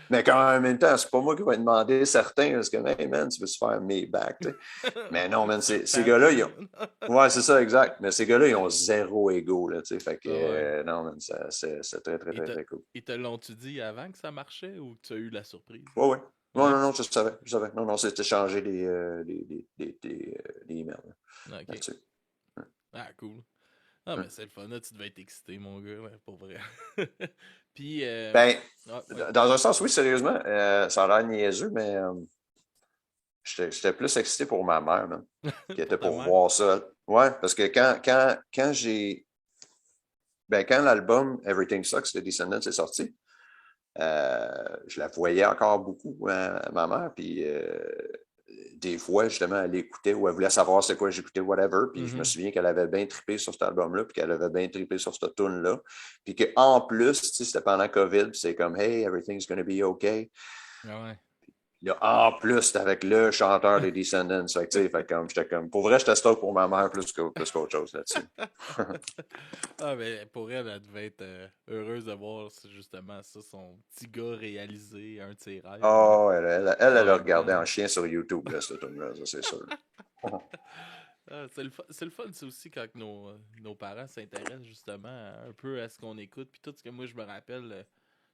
Mais quand en même temps, c'est pas moi qui vais demander certains, parce que, hey, man, tu veux-tu faire mes backs, tu sais. Mais non, man, C'est ces ta gars-là, ils ont. tune. Ouais, c'est ça, exact. Mais ces gars-là, ils ont zéro ego, là, tu sais. Fait que, Ah ouais. non, man, c'est très, très, Ils très, te, très cool. ils te l'ont-tu dit avant que ça marchait ou tu as eu la surprise? Ouais, ouais. Non, Ouais. non, non, je savais, je savais. Non, non, c'était changer des emails là, Ok. là-dessus. Ouais. Ah, cool. Ah, Ouais. mais c'est le fun, là, tu devais être excité, mon gars, ouais, pour vrai. Puis, Ben, ah, ouais. dans un sens, oui, sérieusement, ça a l'air niaiseux, mais j'étais plus excité pour ma mère, man, qui Pour était ta pour mère. voir ça. Ouais, parce que quand l'album Everything Sucks de Descendants est sorti, je la voyais encore beaucoup, ma mère, puis des fois, justement, elle écoutait ou elle voulait savoir c'est quoi j'écoutais, whatever. Puis je me Mhm. souviens qu'elle avait bien trippé sur cet album-là, puis qu'elle avait bien trippé sur cette tune-là. Puis qu'en plus, tu sais, c'était pendant COVID, puis c'est comme, hey, everything's gonna be okay. Ah Là, en plus, c'était avec le chanteur des Descendants. Fait que, tu sais, j'étais comme, pour vrai, j'étais stock pour ma mère plus qu'autre chose là-dessus. Ah, mais pour elle, elle devait être heureuse de voir justement ça, son petit gars réaliser un de ses rêves, mais Oh, elle en a même regardé temps. en chien sur YouTube, là, cette tune-là, ça, c'est sûr. Ah, c'est le fun, c'est aussi quand nos parents s'intéressent justement un peu à ce qu'on écoute. Puis tout ce que moi je me rappelle,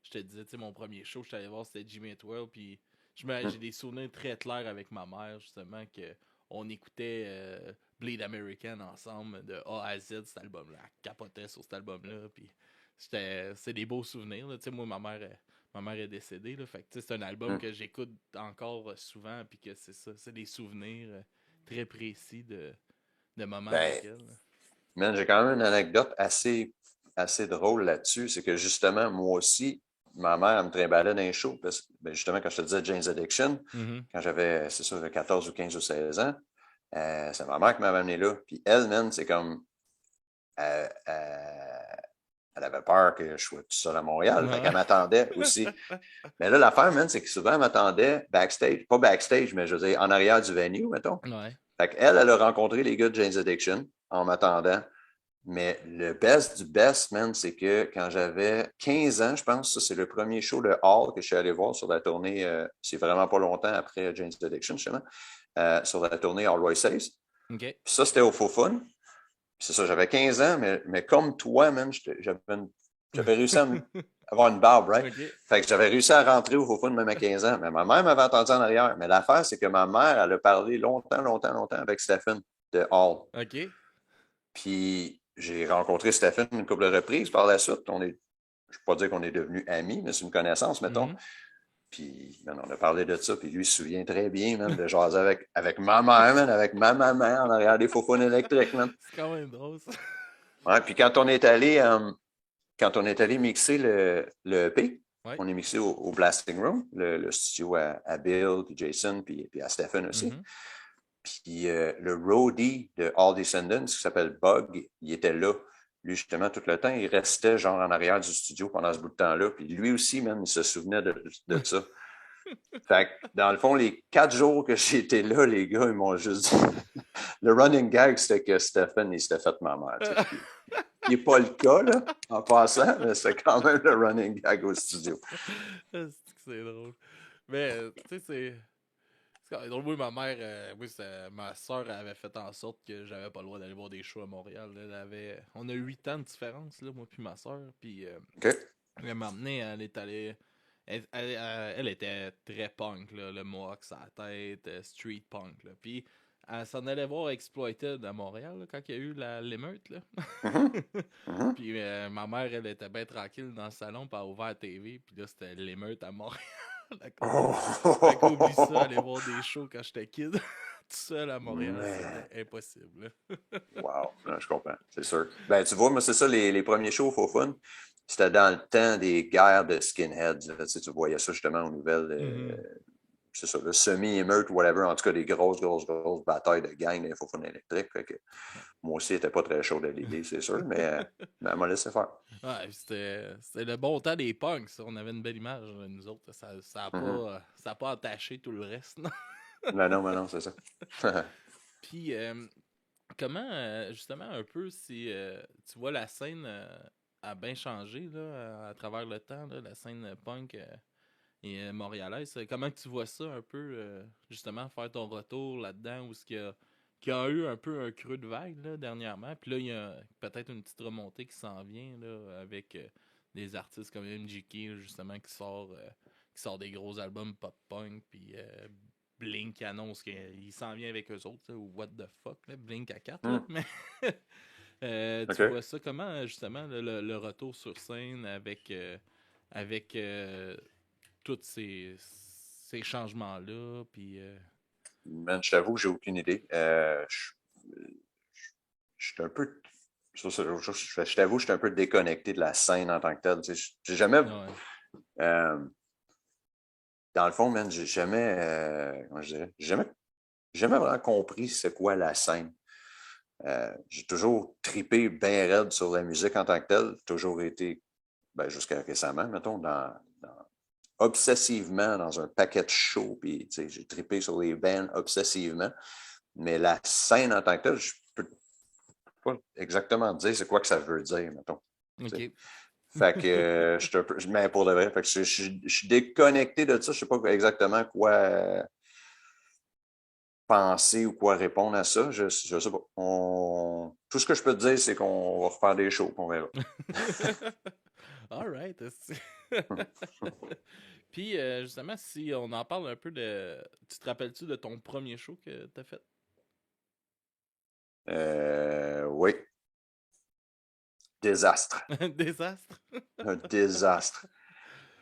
je te disais, tu sais, mon premier show, je suis allé voir, c'était Jimmy Eat World. Puis j'ai des souvenirs très clairs avec ma mère, justement, que on écoutait Bleed American ensemble de A à Z, cet album-là. Elle capotait sur cet album-là. Puis c'est des beaux souvenirs. Là. Tu sais, moi, ma mère est décédée. Là, fait que, tu sais, c'est un album que j'écoute encore souvent. Puis que c'est ça, c'est des souvenirs très précis de moments Ben, avec elle. man, j'ai quand même une anecdote assez drôle là-dessus. C'est que justement, moi aussi, ma mère elle me trimballait dans les shows. Ben, justement, quand je te disais Jane's Addiction, Mhm. quand j'avais, c'est ça, 14 ou 15 ou 16 ans, c'est ma mère qui m'avait amené là. Puis elle, man, c'est comme, elle avait peur que je sois tout seul à Montréal. Fait Ouais. qu'elle m'attendait aussi. Mais là, l'affaire, man, c'est que souvent, elle m'attendait backstage. Pas backstage, mais je veux dire, en arrière du venue, mettons. Ouais. Fait qu'elle, elle a rencontré les gars de Jane's Addiction en m'attendant. Mais le best du best, man, c'est que quand j'avais 15 ans, je pense, ça, c'est le premier show de Hall que je suis allé voir sur la tournée, c'est vraiment pas longtemps après Jane's Addiction, justement, sur la tournée All Roy Says. OK. Puis ça, c'était au Faux Fun. C'est ça, j'avais 15 ans, mais comme toi, man, j'avais réussi à avoir une barbe, right? OK. Fait que j'avais réussi à rentrer au Faux Fun même à 15 ans. Mais ma mère m'avait entendu en arrière. Mais l'affaire, c'est que ma mère, elle a parlé longtemps avec Stephen de Hall. OK. Puis j'ai rencontré Stephen une couple de reprises par la suite. Je ne vais pas dire qu'on est devenus amis, mais c'est une connaissance, mettons. Mhm. Puis man, on a parlé de ça, puis lui, il se souvient très bien, man, de jaser avec ma mère, man, avec ma maman en arrière des faux fun électriques, man. C'est quand même drôle, ça. Ouais, puis quand on est allé mixer le EP, Ouais. on est mixé au Blasting Room, le studio à Bill, puis Jason, puis à Stephen aussi. Mhm. Puis le roadie de All Descendants, qui s'appelle Bug, il était là. Lui, justement, tout le temps, il restait genre en arrière du studio pendant ce bout de temps-là. Puis lui aussi, même, il se souvenait de ça. Fait que, dans le fond, les 4 jours que j'ai été là, les gars, ils m'ont juste dit... Le running gag, c'était que Stephen, il s'était fait ma mère. Il n'est pas le cas, là, en passant, mais c'est quand même le running gag au studio. C'est drôle. Mais, tu sais, c'est quand même drôle. Moi, ma mère, ma soeur avait fait en sorte que j'avais pas le droit d'aller voir des shows à Montréal. On a 8 ans de différence, là, moi puis ma soeur. Puis, OK. elle m'a emmené, elle est allée. Elle était très punk, là, le mohawk sur la tête, street punk. Là. Puis elle s'en allait voir Exploited à Montréal là, quand il y a eu l'émeute. Là. Mm-hmm. Puis ma mère, elle était bien tranquille dans le salon, puis elle a ouvert la TV, puis là, c'était l'émeute à Montréal. Fait qu'oublie ça, aller voir des shows quand j'étais kid. Tout seul à Montréal, c'était impossible. Wow, non, je comprends, c'est sûr. Ben, tu vois, moi, c'est ça, les premiers shows Faux Fun, c'était dans le temps des guerres de skinheads. Là, tu voyais ça justement aux nouvelles, c'est ça, le semi-émeute, whatever, en tout cas, des grosses batailles de gangs des Faux Fun électriques. Fait que moi aussi, j'étais pas très chaud de l'idée, c'est sûr, mais elle m'a laissé faire. Ouais, c'était le bon temps des punks, ça. On avait une belle image, nous autres. Ça a pas entaché tout le reste, non? Mais non, c'est ça. Puis, comment, justement, un peu, si tu vois la scène a bien changé là, à travers le temps, là, la scène punk et montréalaise, comment tu vois ça un peu, justement, faire ton retour là-dedans, où qu'il y a eu un peu un creux de vague là, dernièrement, puis là, il y a peut-être une petite remontée qui s'en vient là, avec des artistes comme MGK, justement, qui sort des gros albums pop-punk, puis Blink qui annonce qu'il s'en vient avec eux autres, là, ou What the fuck, là, Blink à 4, là, mais tu vois ça comment, justement, le retour sur scène avec tous ces changements-là, puis... Man, je t'avoue que j'ai aucune idée. Je suis un peu... Je t'avoue, je suis un peu déconnecté de la scène en tant que telle. J'ai jamais... Ouais. Dans le fond, man, j'ai jamais... comment je dirais? J'ai jamais vraiment compris c'est quoi la scène. J'ai toujours tripé bien raide sur la musique en tant que telle. Toujours été, ben, jusqu'à récemment, mettons, obsessivement dans un paquet de shows. Puis, j'ai trippé sur les bands obsessivement. Mais la scène en tant que telle, je peux pas exactement dire c'est quoi que ça veut dire, mettons. OK. T'sais. Fait que je suis un peu, mais pour de vrai, fait que je suis déconnecté de ça. Je sais pas exactement quoi penser ou quoi répondre à ça. Je sais pas. Tout ce que je peux te dire, c'est qu'on va refaire des shows, on verra. All right. Puis, justement, si on en parle un peu de... Tu te rappelles-tu de ton premier show que t'as fait? Oui. Désastre. Désastre? Un désastre.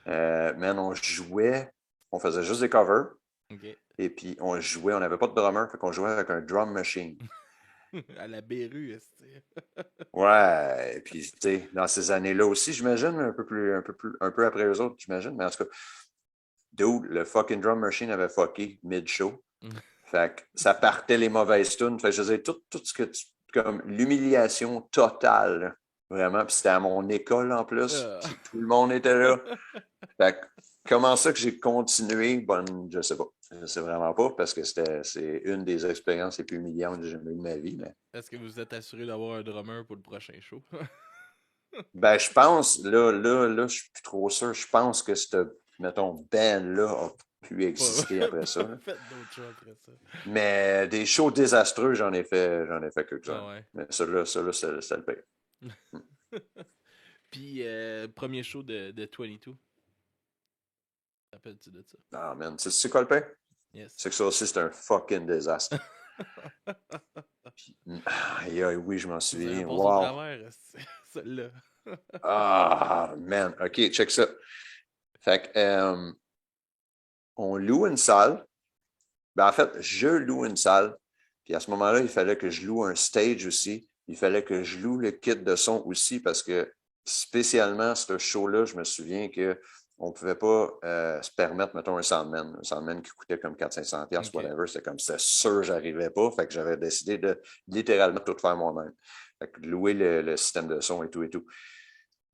Man, on jouait, on faisait juste des covers. OK. Et puis, on jouait, on n'avait pas de drummer, fait qu'on jouait avec un drum machine. À la Béru, est-ce Ouais, et puis, tu sais, dans ces années-là aussi, j'imagine, un peu après eux autres, j'imagine, mais en tout cas, dude, le fucking drum machine avait fucké mid-show. Fait que ça partait les mauvaises tunes. Fait que je disais, tout ce que comme l'humiliation totale Vraiment. Puis c'était à mon école en plus. Ah. Puis tout le monde était là. Fait que, comment ça que j'ai continué? Bon, je sais pas. Je sais vraiment pas parce que c'est une des expériences les plus humiliantes que j'ai jamais eues de ma vie. Mais... Est-ce que vous êtes assuré d'avoir un drummer pour le prochain show? Ben, je pense, là, je suis plus trop sûr. Je pense que cette, mettons, band-là a pu Pas exister après ça. Là. faites d'autres shows après ça. Mais des shows désastreux, j'en ai fait quelques-uns. Ah ouais. Mais ça, c'est le pire. Puis, premier show de 22. T'appelles-tu de ça? Ah, man, c'est quoi le pire? Yes. C'est que ça aussi, c'est un fucking désastre. Aïe, aïe, oui, je m'en Vous avez souviens. passé au Wow. travers, celle-là. Ah, man. OK, check ça. Fait que, on loue une salle. Ben, en fait, je loue une salle. Puis à ce moment-là, il fallait que je loue un stage aussi. Il fallait que je loue le kit de son aussi parce que spécialement, ce show-là, je me souviens qu'on ne pouvait pas se permettre, mettons, un soundman qui coûtait comme 400-500$, Okay. whatever. C'était comme, c'était sûr, j'arrivais pas. Fait que j'avais décidé de littéralement tout faire moi-même. Fait que louer le système de son et tout et tout.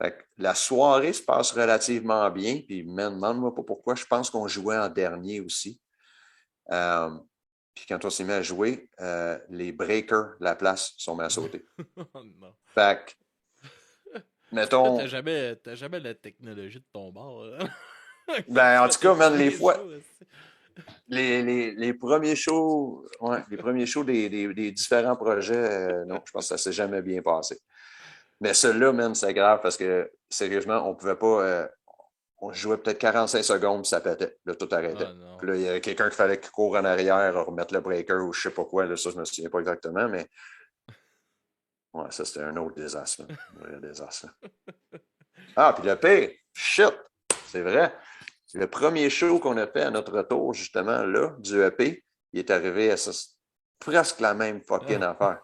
Fait que la soirée se passe relativement bien. Puis, man, demande-moi pas pourquoi. Je pense qu'on jouait en dernier aussi. Puis quand on s'est mis à jouer, les breakers, la place, sont mis à sauter. Oh non. Fait que, mettons. T'as jamais la technologie de ton bord. Ben, en tout cas, man, les fois. Shows, Les premiers shows, ouais, les premiers shows des différents projets, non, je pense que ça s'est jamais bien passé. Mais celui-là, même, c'est grave parce que, sérieusement, on pouvait pas. On jouait peut-être 45 secondes, puis ça pétait. Là, tout arrêtait. Oh, puis là, il y avait quelqu'un qui fallait qu'il court en arrière, remettre le breaker ou je sais pas quoi. Là, ça, je me souviens pas exactement, mais ouais, ça, c'était un autre désastre. Un vrai désastre. Ah, puis le pire, shit, c'est vrai. Le premier show qu'on a fait à notre retour, justement, là, du EP, il est arrivé à ça, presque la même fucking affaire.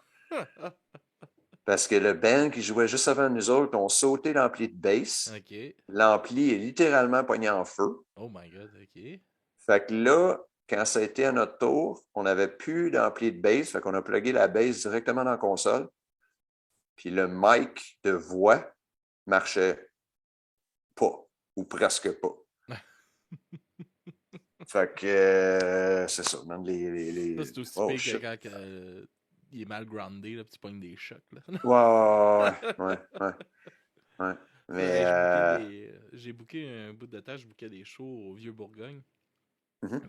Parce que le band qui jouait juste avant nous autres ont sauté l'ampli de bass. OK. L'ampli est littéralement pogné en feu. Oh my god, OK. Fait que là, quand ça a été à notre tour, on n'avait plus d'ampli de bass. Fait qu'on a plugué la bass directement dans la console. Puis le mic de voix marchait pas, ou presque pas. Fait que c'est ça, même Ça, c'est aussi pire que quand il est mal groundé, là, puis tu pognes des chocs. Là. Ouais. Mais J'ai booké un bout de temps, je bookais des shows au Vieux-Bourgogne.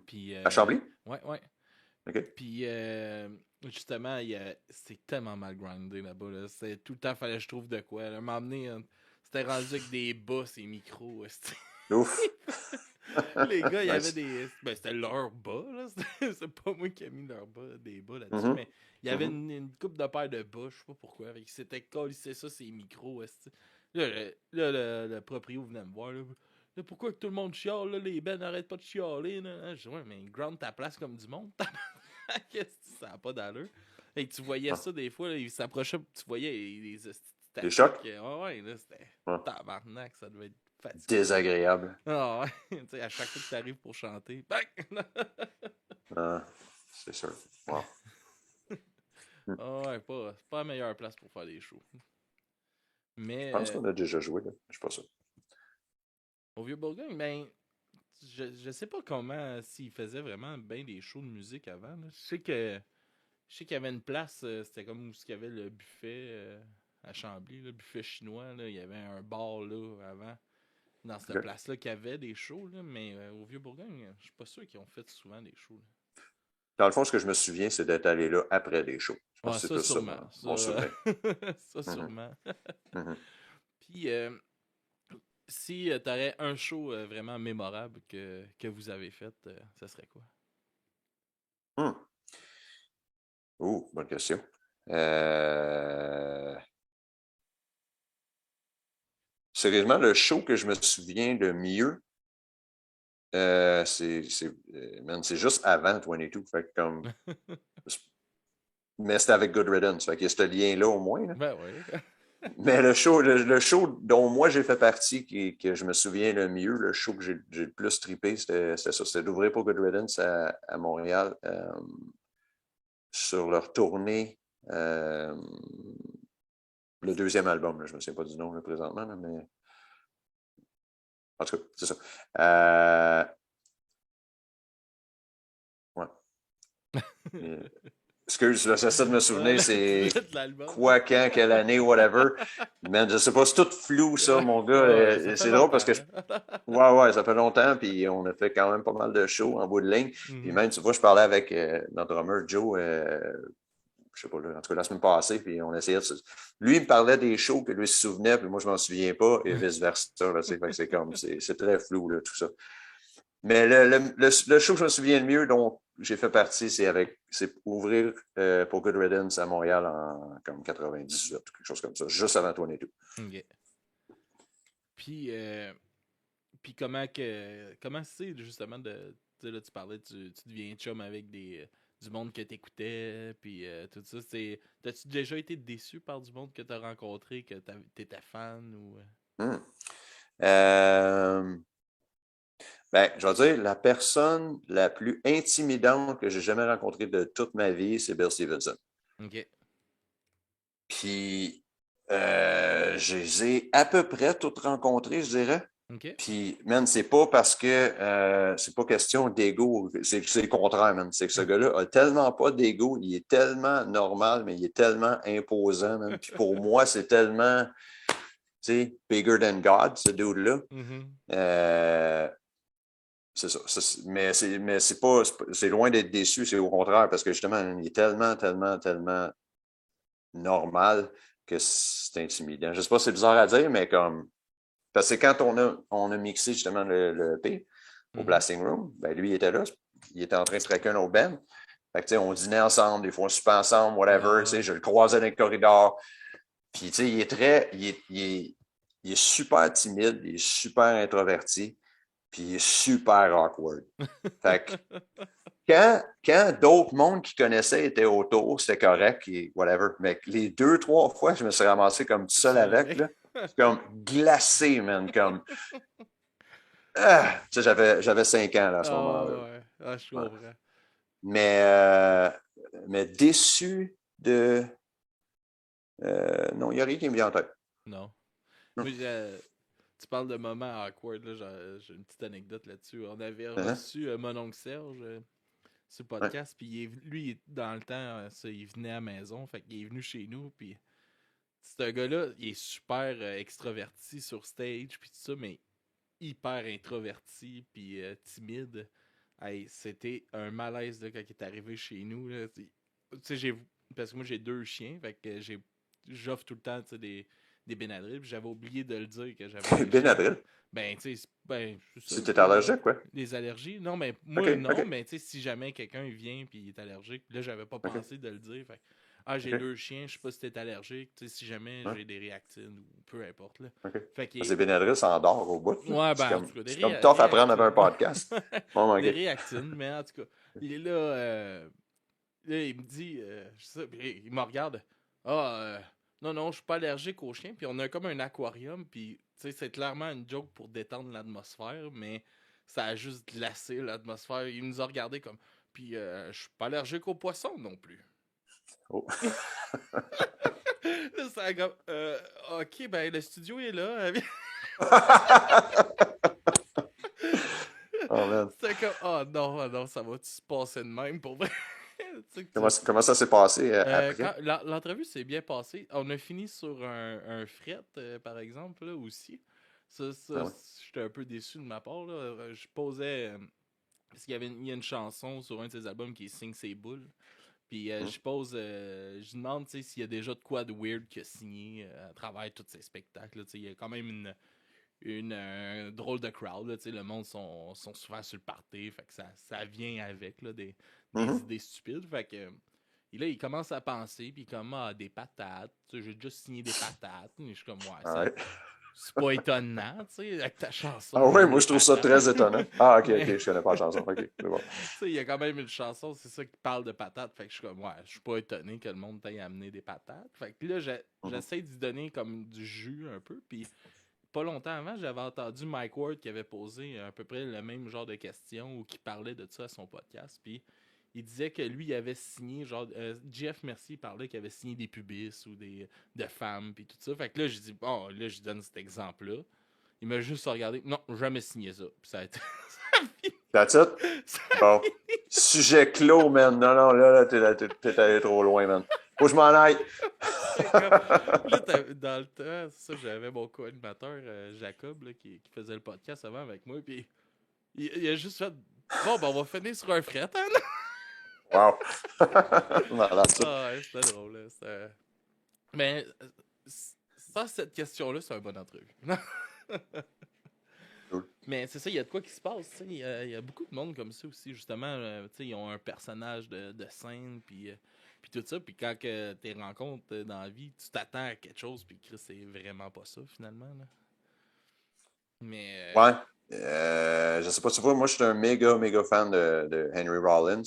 Puis, à Chambly? Ouais. OK. Puis, justement, c'est tellement mal grindé là-bas. Là. Tout le temps, fallait que je trouve de quoi. Là. À un moment donné, c'était rendu avec des bas, ces micros. Ouf! Les gars, il y Nice. avait des. Ben, c'était leur bas, là. C'est pas moi qui ai mis des bas là-dessus, mais il y avait une coupe de paires de bas, je sais pas pourquoi. Ils s'étaient collés ça, ces micros. Là, le proprio venait me voir. Là, pourquoi que tout le monde chiale, là, les bennes n'arrêtent pas de chialer. Là. Je dis, ouais, mais ground ta place comme du monde. Qu'est-ce que ça n'a pas d'allure? Et tu voyais ça des fois, là, ils s'approchaient, tu voyais Les chocs? Ouais, là, c'était tabarnak, ça devait être fatigant. Désagréable. Ah ouais, tu sais, à chaque fois que tu arrives pour chanter, bang! C'est sûr. Wow. Ouais, c'est pas la meilleure place pour faire des shows. Mais. Je pense qu'on a déjà joué, là. Je suis pas sûr. Au Vieux-Bourgogne, ben. Je sais pas comment, s'ils faisaient vraiment bien des shows de musique avant. Là. Je sais qu'il y avait une place, c'était comme où il y avait le buffet à Chambly, le buffet chinois. Là. Il y avait un bar là avant. Dans cette place-là qu'il y avait des shows, là, mais au Vieux-Bourgogne, je suis pas sûr qu'ils ont fait souvent des shows. Là. Dans le fond, ce que je me souviens, c'est d'être allé là après des shows. Je pense que c'est tout sûrement, ça, mon souvenir. Ça, sûrement. Puis, si tu aurais un show vraiment mémorable que vous avez fait, ça serait quoi? Bonne question. Sérieusement, le show que je me souviens le mieux, c'est juste avant 22. Fait que comme... Mais c'était avec Good Riddance. Fait qu'il y a ce lien-là au moins. Là. Ben oui. Mais le show dont moi j'ai fait partie, que je me souviens le mieux, le show que j'ai le plus trippé, c'était ça. C'était d'ouvrir pour Good Riddance à Montréal sur leur tournée. le deuxième album, là, je ne me souviens pas du nom là, présentement, là, mais en tout cas, c'est ça. Ouais. Mais, excuse, là, j'essaie de me souvenir, Le c'est titre de l'album. quoi, quand, quelle année, whatever. Man, je sais pas, c'est tout flou, ça, mon gars. Ouais, ça fait C'est drôle parce longtemps, que là. ouais, ça fait longtemps, puis on a fait quand même pas mal de shows en bout de ligne. Puis même, tu vois, je parlais avec notre drummer Joe, je sais pas, là, en tout cas la semaine passée, puis on essayait de lui, il me parlait des shows, puis lui, il se souvenait, puis moi, je m'en souviens pas, et vice-versa. Là, fait que c'est comme, c'est très flou, là, tout ça. Mais le show que je me souviens le mieux, dont j'ai fait partie, c'est ouvrir pour Good Riddance à Montréal en comme 98, quelque chose comme ça, juste avant toi et tout. OK. Puis, comment c'est justement de. Tu sais, là, tu parlais, tu deviens chum avec du monde que t'écoutais, puis tout ça. T'as-tu déjà été déçu par du monde que t'as rencontré, que t'étais fan ou. Hmm. Ben, je vais dire, la personne la plus intimidante que j'ai jamais rencontrée de toute ma vie, c'est Bill Stevenson. OK. Puis, je les ai à peu près toutes rencontrées, je dirais. OK. Puis, man, c'est pas parce que c'est pas question d'ego, c'est le contraire, man. C'est que ce gars-là a tellement pas d'ego, il est tellement normal, mais il est tellement imposant, man. Puis pour moi, c'est tellement, tu sais, bigger than God, ce dude-là. Mm-hmm. C'est ça. Mais c'est loin d'être déçu, c'est au contraire, parce que justement, il est tellement, tellement, tellement normal que c'est intimidant. Je ne sais pas si c'est bizarre à dire, mais comme. Parce que quand on a mixé justement le EP au Mm-hmm. Blasting Room, ben lui, il était là. Il était en train de traquer un autre band. Fait que, tu sais, on dînait ensemble, des fois on soupait ensemble, whatever. Ah, Tu sais, ouais. je le croisais dans les corridors. Puis, tu sais, il est super timide, il est super introverti, puis il est super awkward. Fait que quand d'autres mondes qui connaissaient étaient autour, c'était correct et whatever. Mais les 2, 3 fois, je me suis ramassé comme tout seul Seul avec, avec. là. C'est comme glacé, man. Comme. Tu sais, j'avais 5 ans là, à ce Ah, moment-là. ouais. Ah, je Ouais. comprends. Mais, mais déçu de. Non, il n'y a rien qui me vient en tête. Non. Non. Moi, tu parles de moments awkward, là, j'ai une petite anecdote là-dessus. On avait Uh-huh. reçu mon oncle Serge sur le Ouais. podcast, puis lui, dans le temps, il venait à la maison, fait qu'il est venu chez nous, puis ce gars-là, il est super extraverti sur stage, puis tout ça, mais hyper introverti, puis timide. Hey, c'était un malaise là, quand il est arrivé chez nous. Là. Tu sais, parce que moi, j'ai 2 chiens, fait que j'offre tout le temps des Benadryl, puis j'avais oublié de le dire que j'avais des chiens. Benadryl. Ben, tu sais, c'est ça, Si tu t'es sais, allergique, quoi. les allergies. Non, mais OK, moi, non, OK, mais tu sais, si jamais quelqu'un il vient puis il est allergique, là, j'avais pas OK, pensé de le dire. Fait ah, j'ai OK. 2 chiens, je sais pas si t'es allergique, tu sais, si jamais Ouais, j'ai des réactines ou peu importe, là. OK. Fait Parce qu'il que Benadryl, ça endort au bout, là. ouais, C'est ben, en comme, tout cas, c'est comme tough à prendre avec un réactines. podcast. Oh my Des God. réactines, mais en tout cas, il est là, là il me dit, je sais, puis il me regarde, ah, non, non, je suis pas allergique aux chiens, puis on a comme un aquarium, puis, tu sais, c'est clairement une joke pour détendre l'atmosphère, mais ça a juste glacé l'atmosphère. Il nous a regardé comme, puis je suis pas allergique aux poissons non plus. Oh. Là, ça a comme, ok, ben, le studio est là. Oh man. C'était comme, oh non, ça va-tu se passer de même pour vrai? Tu sais que Comment ça s'est passé après? l'entrevue s'est bien passée, on a fini sur un fret, par exemple, là, aussi. Ah ouais. J'étais un peu déçu de ma part, là. Je posais, parce il y a une chanson sur un de ses albums qui est Sing ses boules. Puis Hmm. je demande s'il y a déjà de quoi de weird qu'il a signé à travers tous ces spectacles. Là. Il y a quand même une drôle de crowd. Là, le monde sont souvent sur le party. Fait que ça vient avec là, des Mhm. idées stupides. Fait que et là, il commence à penser. Puis comme, des patates. J'ai juste signé des patates. Et je suis comme, ouais, Ah ouais. c'est pas étonnant, tu sais, avec ta Ah chanson, ouais, moi des je trouve ça patates. très étonnant. Ah, ok, ok, Mais je connais pas la chanson. Ok, c'est bon. tu sais, il y a quand même une chanson, c'est ça qui parle de patates. Fait que je suis comme, ouais, je suis pas étonné que le monde t'aille amené des patates. Fait que là, Mhm. j'essaie d'y donner comme du jus un peu. Puis pas longtemps avant, j'avais entendu Mike Ward qui avait posé à peu près le même genre de questions ou qui parlait de ça à son podcast. Puis il disait que lui, il avait signé, genre, Jeff Mercier parlait qu'il avait signé des pubis ou de femmes, puis tout ça. Fait que là, je dis, bon, là, je donne cet exemple-là. Il m'a juste regardé. Non, jamais signé ça. Puis ça a été. That's it? Ça a Bon. fini. Sujet clos, man. Non, non, là, t'es allé trop loin, man. Faut que je m'en aille. C'est comme. Là, dans le temps, c'est ça, j'avais mon co-animateur, Jacob, là, qui faisait le podcast avant avec moi. Puis il a juste fait. Bon, ben, on va finir sur un fret, hein? Wow. Malade, ça. Ah, ouais, c'était drôle, là. Mais, sans cette question-là, c'est un bon entrevue. Cool. Mais c'est ça, il y a de quoi qui se passe. Il y a beaucoup de monde comme ça aussi, justement. Ils ont un personnage de scène, puis tout ça. Puis quand que tes rencontres dans la vie, tu t'attends à quelque chose, puis Chris, c'est vraiment pas ça, finalement. Là. Mais. Ouais. Je sais pas, tu vois, moi, je suis un méga, méga fan de Henry Rollins.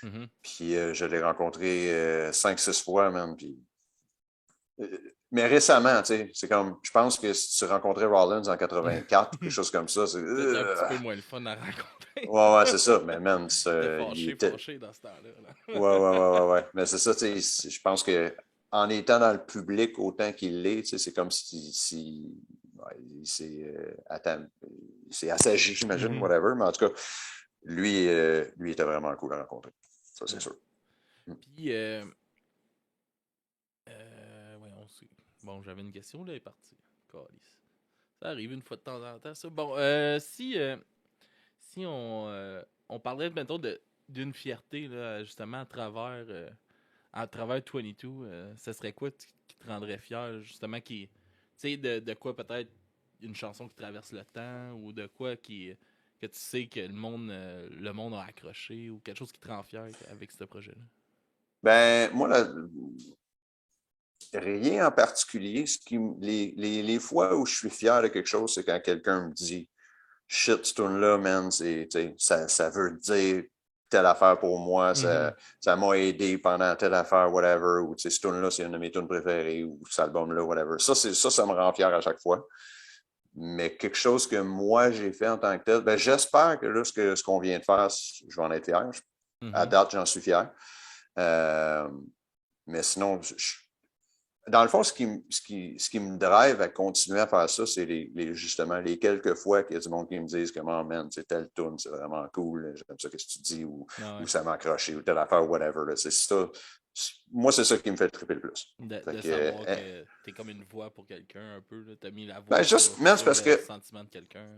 Mm-hmm. Puis je l'ai rencontré 5-6 fois, man. Puis mais récemment, tu sais, c'est comme, je pense que si tu rencontrais Rollins en 84, quelque chose comme ça, c'est... C'était un petit peu moins le fun à rencontrer. Ouais, c'est ça. Mais man, T'es fâché dans ce temps-là. Là. Ouais. Mais c'est ça, tu sais, je pense que en étant dans le public autant qu'il l'est, tu sais, c'est comme si ouais, il s'est assagi, j'imagine, whatever. Mais en tout cas, lui était vraiment cool à rencontrer. Ça, c'est sûr. Puis, voyons, bon, j'avais une question, là, elle est partie. Calice. Ça arrive une fois de temps en temps, ça. Bon, si on parlait, mettons, d'une fierté, là, justement, à travers 22, ça serait quoi qui te rendrait fier, justement, tu sais, de quoi peut-être une chanson qui traverse le temps, ou de quoi que tu sais que le monde a accroché, ou quelque chose qui te rend fier avec ce projet-là? Ben, moi, rien en particulier. Les fois où je suis fier de quelque chose, c'est quand quelqu'un me dit shit, ce tune-là, man, ça veut dire telle affaire pour moi, ça m'a aidé pendant telle affaire, whatever, ou ce tune-là, c'est une de mes tunes préférées, ou cet album-là, whatever. Ça me rend fier à chaque fois. Mais quelque chose que moi, j'ai fait en tant que tel, ben, j'espère que là, ce qu'on vient de faire, je vais en être fier. À date, j'en suis fier. Mais sinon, dans le fond, ce qui me drive à continuer à faire ça, c'est justement les quelques fois qu'il y a du monde qui me disent comment, man, c'est telle tune, c'est vraiment cool, j'aime ça, qu'est-ce que tu dis, ou ça m'a accroché, ou telle affaire, whatever. Là, c'est ça. Moi, c'est ça qui me fait triper le plus. De savoir que t'es comme une voix pour quelqu'un, un peu, là, t'as mis la voix ben, juste, man, sur parce le que, sentiment de quelqu'un.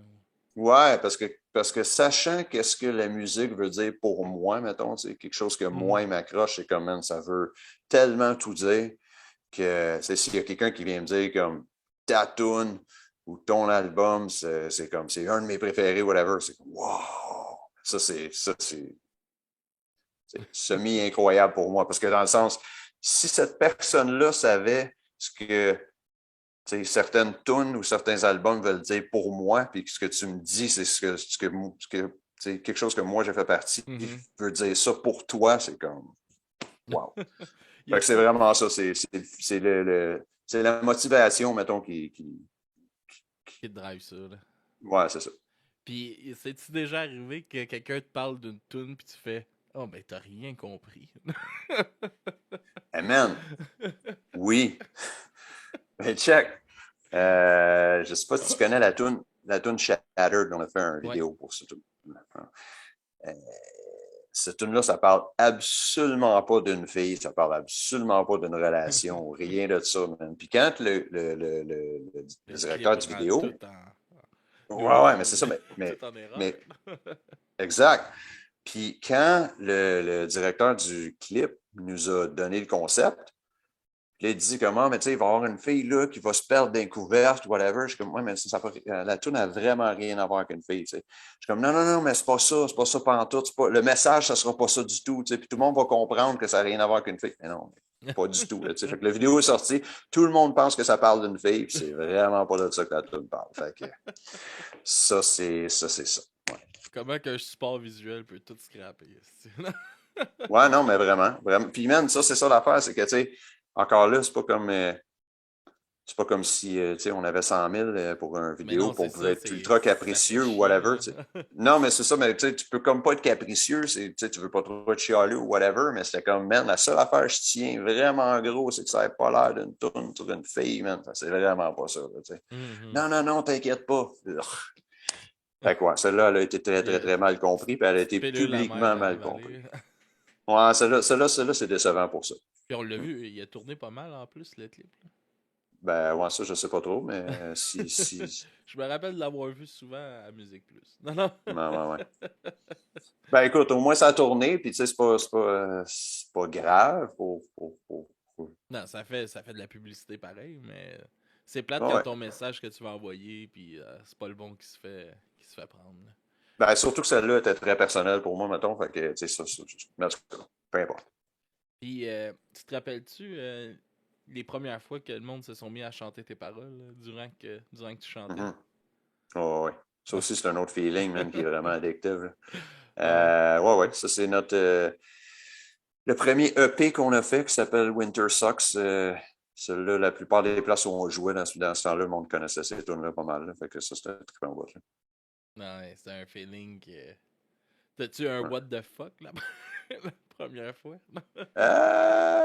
ouais, parce que sachant qu'est-ce que la musique veut dire pour moi, mettons, c'est quelque chose que moi, il m'accroche, c'est comme, man, ça veut tellement tout dire que s'il y a quelqu'un qui vient me dire comme ta tune ou ton album, c'est comme c'est un de mes préférés, whatever, c'est comme wow! C'est semi-incroyable pour moi. Parce que dans le sens, si cette personne-là savait ce que certaines tunes ou certains albums veulent dire pour moi, puis ce que tu me dis, c'est quelque chose que moi j'ai fait partie, veut dire ça pour toi, c'est comme wow! Fait que c'est vraiment ça. C'est la motivation, mettons, qui te drive ça, là. Ouais, c'est ça. Puis, c'est-tu déjà arrivé que quelqu'un te parle d'une tune puis tu fais « Oh, ben t'as rien compris. » Hey man, oui. Ben check. Je sais pas si tu connais la tune Shattered, on a fait une vidéo pour cette tune. Cette tune-là, ça parle absolument pas d'une fille, ça parle absolument pas d'une relation, rien de ça, man. Puis quand le directeur du vidéo... Ouais, mais c'est ça, mais exact. Puis quand le directeur du clip nous a donné le concept, il a dit comment, mais tu sais, il va y avoir une fille là qui va se perdre d'un couvert, whatever. Je suis comme, ouais, mais la tune n'a vraiment rien à voir avec une fille, tu sais. Je suis comme, non, mais c'est pas ça pantoute. Le message, ça sera pas ça du tout, tu sais. Puis tout le monde va comprendre que ça n'a rien à voir avec une fille. Mais non, pas du tout, là, tu sais. Fait que la vidéo est sortie, tout le monde pense que ça parle d'une fille, puis c'est vraiment pas de ça que la tune parle. Fait que ça, c'est ça. Ouais. Comment qu'un support visuel peut tout scraper? Ouais, non, mais vraiment. Puis, man, ça, c'est ça l'affaire, c'est que, tu sais, encore là, c'est pas comme. C'est pas comme si, tu sais, on avait 100 000 pour une Mais vidéo, non, puis on c'est pouvait ça, être ultra ça fait capricieux ou chier, whatever, là. tu sais. Non, mais c'est ça, mais tu sais, tu peux comme pas être capricieux, tu sais, tu veux pas trop être chialeux ou whatever, mais c'était comme, man, la seule affaire que je tiens vraiment gros, c'est que ça n'ait pas l'air d'une toune sur une fille, man. C'est vraiment pas ça, là, tu sais. Mhm. Non, non, non, t'inquiète pas. Urgh. Fait que ouais, celle-là, elle a été très, très, Yeah. très mal compris, puis elle a Petite été pilule amère publiquement à mal compris. avaler. Ouais, celle-là, c'est décevant pour ça. Puis on l'a Hmm. vu, il a tourné pas mal en plus, le clip. Ben, ouais, ça, je sais pas trop, mais si... Je me rappelle de l'avoir vu souvent à Musique Plus. Non, non. Ouais, ouais, ouais. Ben écoute, au moins ça a tourné, puis tu sais, c'est pas grave. Non, ça fait de la publicité pareil, mais c'est plate quand Ouais. ton message que tu vas envoyer, puis c'est pas le bon qui se fait prendre. Là. Ben surtout que celle-là était très personnelle pour moi, mettons, fait que, tu sais, mais en tout cas, peu importe. Puis, tu te rappelles-tu les premières fois que le monde se sont mis à chanter tes paroles là, durant que tu chantais? Mhm. Ouais, ouais. Ça aussi, c'est un autre feeling, man, qui est vraiment addictif, là. Ouais. Ouais, ouais, ça c'est notre... le premier EP qu'on a fait, qui s'appelle Winter Socks, celui-là, la plupart des places où on jouait dans ce temps-là, le monde connaissait ces tunes-là pas mal, là, fait que ça, c'était un truc en bout, là. Ouais, c'est un feeling que. T'as-tu un Ouais. what the fuck là la première fois?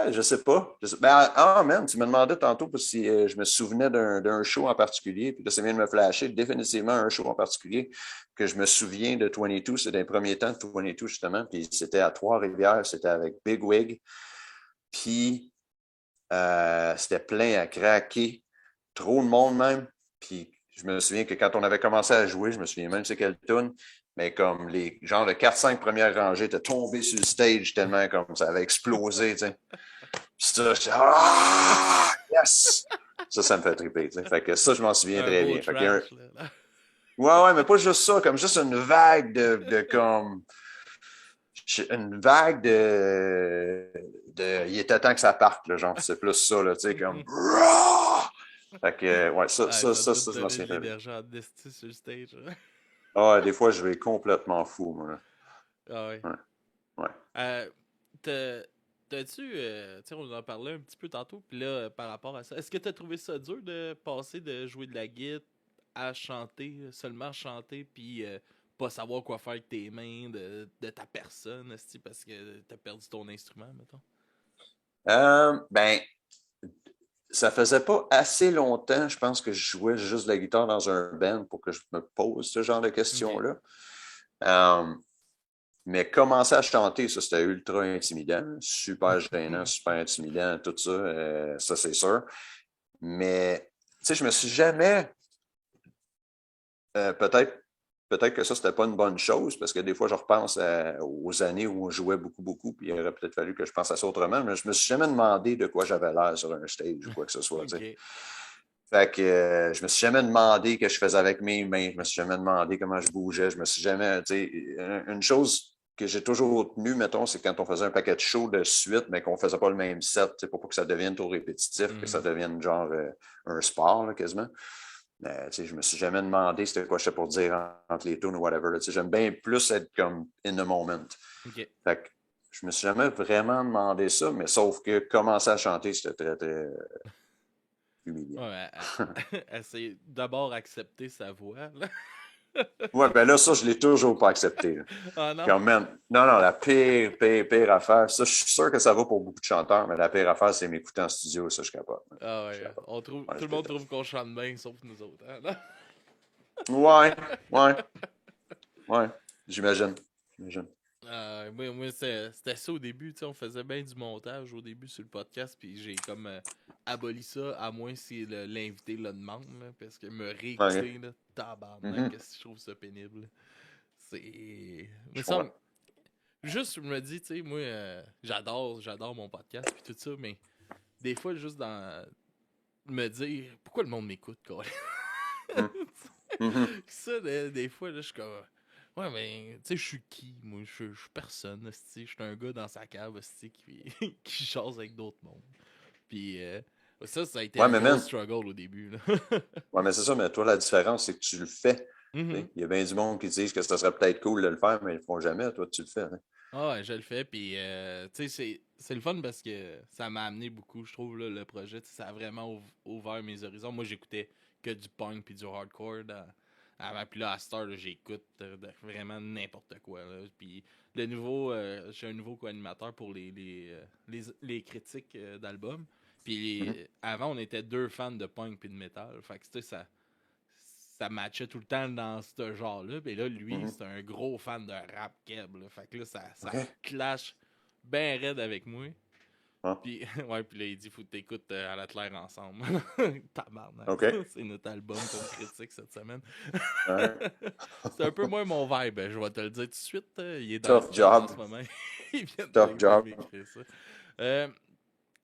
Je sais pas. Ben, man, tu me demandais tantôt si je me souvenais d'un show en particulier, puis là, ça vient de me flasher définitivement un show en particulier que je me souviens de 22, c'est d'un premier temps de 22, justement, puis c'était à Trois-Rivières, c'était avec Big Wig, puis c'était plein à craquer, trop de monde même, puis je me souviens que quand on avait commencé à jouer, je me souviens même c'est quelle tune, mais comme les genre de 4-5 premières rangées étaient tombées sur le stage tellement comme ça avait explosé, tu sais. Puis ça, j'étais ah! Yes! Ça me fait triper, tu sais. Fait que ça, je m'en souviens Un très beau bien. Fait qu'il y a trash là. ouais, ouais, mais pas juste ça, comme juste une vague de comme. Une vague de. Il était temps que ça parte, là, genre. C'est plus ça, là, tu sais, comme. Fait que, ouais, Ah, ça doit te je m'en donner souviens de très bien. l'énergie en esti sur le stage. Là. Ah, ouais, des fois, je vais complètement fou, moi, là. Ah ouais. Ouais, ouais. Euh, t'as- T'as-tu, tu sais, on en parlait un petit peu tantôt, puis là, par rapport à ça, est-ce que t'as trouvé ça dur de passer de jouer de la guitare à chanter, seulement chanter, puis pas savoir quoi faire avec tes mains, de ta personne, esti, parce que t'as perdu ton instrument, mettons? Ben, ça faisait pas assez longtemps, je pense, que je jouais juste de la guitare dans un band pour que je me pose ce genre de Ok. questions-là. Euh, mais commencer à chanter, ça, c'était ultra intimidant, super gênant, super intimidant, tout ça, ça, c'est sûr. Mais, tu sais, je me suis jamais, peut-être peut-être que ça, c'était pas une bonne chose, parce que des fois, je repense aux années où on jouait beaucoup, beaucoup, puis il aurait peut-être fallu que je pense à ça autrement, mais je me suis jamais demandé de quoi j'avais l'air sur un stage ou quoi que ce soit, tu sais. Ok. Fait que je me suis jamais demandé ce que je faisais avec mes mains, je me suis jamais demandé comment je bougeais, je me suis jamais, tu sais, une chose que j'ai toujours tenue, mettons, c'est quand on faisait un paquet de shows de suite, mais qu'on faisait pas le même set, tu sais, pour pas que ça devienne trop répétitif, que ça Mhm. devienne genre un sport, là, quasiment. Tu sais, je me suis jamais demandé c'était quoi j'étais pour dire entre les tunes ou whatever. Tu sais, j'aime bien plus être comme in the moment. Ok. Fait que je me suis jamais vraiment demandé ça, mais sauf que commencer à chanter, c'était très, très humiliant. Ouais, essayer d'abord accepter sa voix, là. Ouais, ben là, ça, je l'ai toujours pas accepté, là. Ah non? Quand même. Non, non, la pire, pire, pire affaire. Ça, je suis sûr que ça va pour beaucoup de chanteurs, mais la pire affaire, c'est m'écouter en studio. Ça, je capote. Ah Je ouais, capote. Ouais, tout je le monde déteste. trouve qu'on chante bien, sauf nous autres. Hein, non? Ouais, ouais, ouais. J'imagine. J'imagine. Moi c'était ça au début, tu sais, on faisait bien du montage au début sur le podcast, puis j'ai comme aboli ça, à moins si l'invité le demande, là, parce que me OK. réécouter, là, tabarnak, Mhm. qu'est-ce que je trouve ça pénible. C'est. Mais Je ça, comprends. juste, je me dis, tu sais, moi, j'adore mon podcast, puis tout ça, mais des fois, juste dans. Me dire, pourquoi le monde m'écoute, quoi? Mhm. Mhm. Ça, des fois, là, je suis comme. Ouais, mais, tu sais, je suis qui, moi? Je suis personne, hostie. Je suis un gars dans sa cave, hostie, qui jase avec d'autres mondes. Puis, ça a été Ouais, un mais gros man, struggle au début, là. ouais, mais c'est ça, mais toi, la différence, c'est que tu le fais. Tu Mhm. sais. Il y a bien du monde qui disent que ça serait peut-être cool de le faire, mais ils le font jamais. Toi, tu le fais, hein. Ah ouais, je le fais, puis tu sais, c'est le fun parce que ça m'a amené beaucoup, je trouve, là, le projet. Tu sais, ça a vraiment ouvert mes horizons. Moi, j'écoutais que du punk puis du hardcore avant, puis là, à cette heure, là, j'écoute vraiment n'importe quoi. Là. Puis le nouveau, j'ai un nouveau co-animateur pour les critiques d'albums. Puis Mhm, avant, on était deux fans de punk puis de metal. Fait que, tu sais, ça matchait tout le temps dans ce genre-là. Et là, lui, mhm. c'est un gros fan de rap keb. Là. Fait que là, ça OK. clash bien raide avec moi. Ah, Puis, ouais, puis là, il dit, faut que t'écoutes à la claire ensemble. Tabarnak. OK. C'est notre album qu'on critique cette semaine. Ouais. C'est un peu moins mon vibe, je vais te le dire tout de suite. Il est dans le Tough chat en job. ce moment. Il vient Tough de job. m'écrire ça. Euh,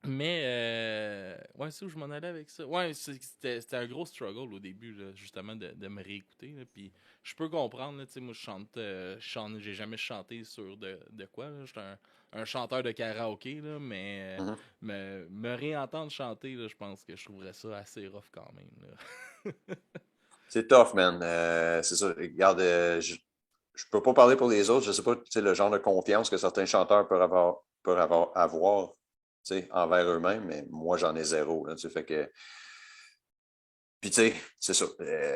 mais, ouais, c'est où je m'en allais avec ça. Ouais, c'était un gros struggle au début, là, justement, de me réécouter. Là, puis je peux comprendre, tu sais, moi, j'ai jamais chanté sur de quoi. J'étais un chanteur de karaoké, là, mais Mhm. me réentendre chanter, là, je pense que je trouverais ça assez rough quand même. Là. C'est tough, man. C'est ça. Regarde, je peux pas parler pour les autres. Je sais pas, tu sais, le genre de confiance que certains chanteurs peuvent avoir, tu sais, envers eux-mêmes, mais moi, j'en ai zéro, là, tu sais, fait que... Puis, tu sais, c'est ça.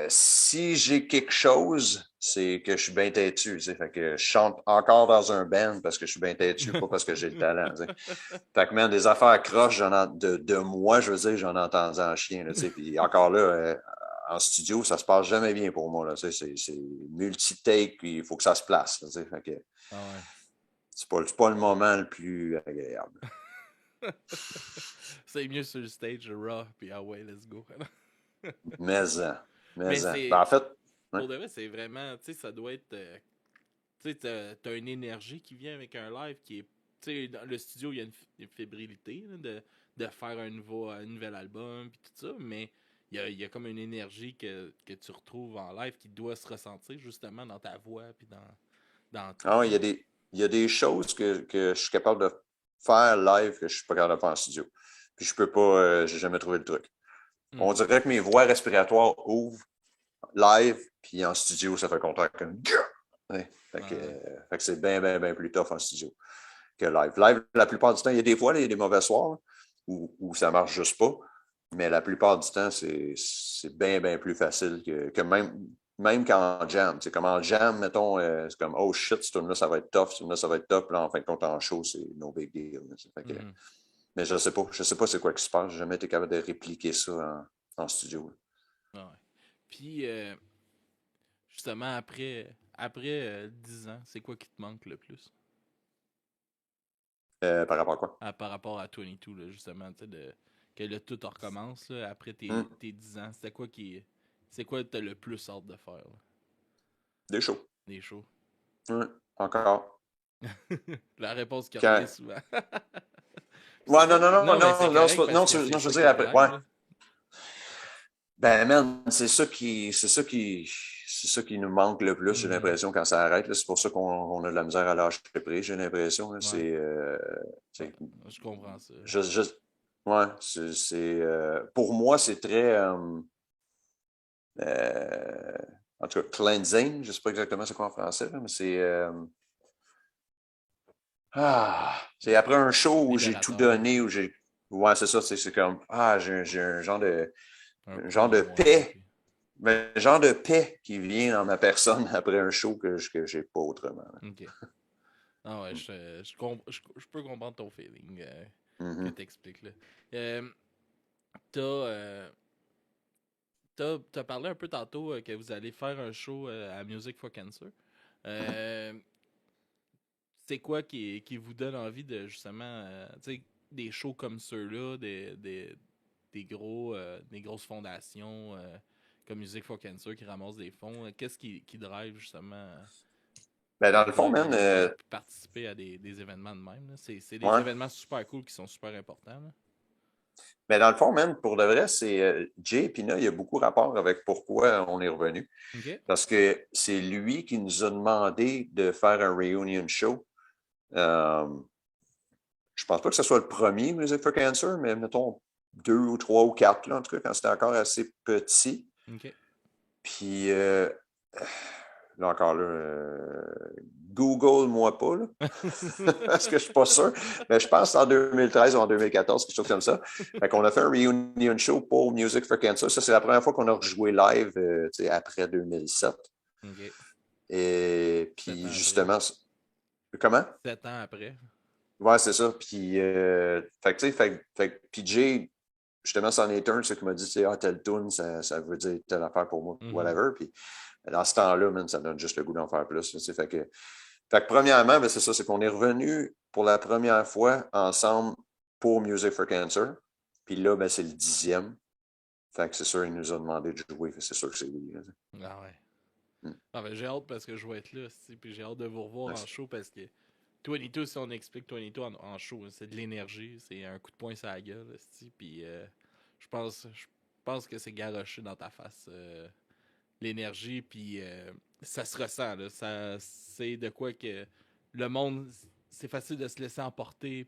Si j'ai quelque chose, c'est que je suis bien têtu, tu sais, fait que je chante encore dans un band parce que je suis bien têtu, pas parce que j'ai le talent, tu sais. Fait que, man, des affaires croches, de moi, je veux dire, j'en ai entendu en chien, là, tu sais. Puis encore là, en studio, ça se passe jamais bien pour moi, là, tu sais. C'est multi-take, puis il faut que ça se place, là, tu sais. Fait que Ah ouais. c'est pas le moment le plus agréable. C'est mieux sur le stage, raw, puis ah ouais, let's go. Mais, Mais ben, c'est, en fait, ouais. pour de vrai, c'est vraiment, tu sais, ça doit être. Tu sais, t'as une énergie qui vient avec un live qui est. Tu sais, dans le studio, il y a une fébrilité là, de faire un nouvel album puis tout ça, mais il y a comme une énergie que tu retrouves en live qui doit se ressentir justement dans ta voix puis dans tout. Ah, Là. il y a des choses que je suis capable de faire live que je suis pas capable de faire en studio. Puis je peux pas, j'ai jamais trouvé le truc. On Mhm. dirait que mes voies respiratoires ouvrent live, puis en studio, ça fait contact comme. Ouais. Ouais. Fait que c'est bien plus tough en studio que live. Live, la plupart du temps, il y a des fois, là, il y a des mauvais soirs là, où ça marche juste pas. Mais la plupart du temps, c'est bien plus facile que même qu'en jam. C'est comme en jam, mettons, c'est comme oh shit, ce tune-là, ça va être tough, ce tune-là, ça va être top. Là, en fin de compte, en show, c'est no big deal. Là, fait que, Mhm. mais je sais pas c'est quoi qui se passe. J'ai jamais été capable de répliquer ça en studio. Ouais. Puis, justement, après 10 ans, c'est quoi qui te manque le plus? Par rapport à quoi? Par rapport à 22, là, justement, tu sais, que le tout recommence là, après Hmm, tes 10 ans. C'est quoi que t'as le plus hâte de faire, là, des shows. des shows? Encore. La réponse qui revient Quand... souvent. Ouais, Non, mais c'est correct parce que c'est non, je veux ça dire qui après. Ouais. drive, là. Ben, man, c'est ça qui nous manque le plus, j'ai Mhm. l'impression, quand ça arrête. Là. C'est pour ça qu'on a de la misère à lâcher prise, j'ai l'impression. Là. Ouais, ouais, C'est- je comprends ça. je, je- ouais, pour moi, c'est très, euh, en tout cas, cleansing. Je sais pas exactement c'est quoi en français, là, mais c'est après un show où j'ai tout Libérateur, donné, où j'ai, ouais, c'est ça, c'est comme, j'ai un un poids genre en de moins. paix. Mais le genre de paix qui vient dans ma personne après un show que j'ai pas autrement. Ok. Ah ouais, je peux comprendre ton feeling que Mhm. t'expliques, là. Euh, t'as, euh, t'as parlé un peu tantôt que vous allez faire un show à Music for Cancer. Mhm. Euh, c'est quoi qui vous donne envie de justement, tu sais, des shows comme ceux-là, des grosses fondations comme Music for Cancer qui ramassent des fonds. Qu'est-ce qui drive justement Ben, dans pour le vous fond, aller man, là, puis participer à des événements de même? Là? C'est des ouais. événements super cool qui sont super importants. Là. Mais dans le fond, man, pour de vrai, c'est Jay Pina, il y a beaucoup rapport avec pourquoi on est revenu. OK? Parce que c'est lui qui nous a demandé de faire un reunion show. Euh, je pense pas que ce soit le premier Music for Cancer, mais mettons deux ou trois ou quatre, là, en tout cas, quand c'était encore assez petit. OK. Puis là encore, là, Google-moi pas, là, parce que je suis pas sûr. Mais je pense en 2013 ou en 2014, quelque chose comme ça. Fait qu'on a fait un reunion show pour Music for Cancer. Ça, c'est la première fois qu'on a rejoué live après 2007. OK. Et 7 puis, ans après. justement, comment? 7 ans après. Ouais, c'est ça. Puis, fait que, tu sais, puis Jay, justement, c'en est un, c'est qui m'a dit, tu sais, ah, telle tune, ça veut dire telle affaire pour moi, whatever. Puis, dans ce temps-là, man, ça donne juste le goût d'en faire plus. Tu sais, fait que premièrement, ben, c'est ça, c'est qu'on est revenu pour la première fois ensemble pour Music for Cancer. Puis là, ben, c'est le 10e. Fait que c'est sûr, il nous a demandé de jouer. C'est sûr que c'est lui. Là. Ah ouais. Mm. Ah ben, j'ai hâte parce que je vais être là, puis j'ai hâte de vous revoir en Nice. show parce que 22, si on explique 22 en show, c'est de l'énergie, c'est un coup de poing sur la gueule, puis je pense que c'est garoché dans ta face, l'énergie, puis ça se ressent, là, c'est de quoi que le monde, c'est facile de se laisser emporter,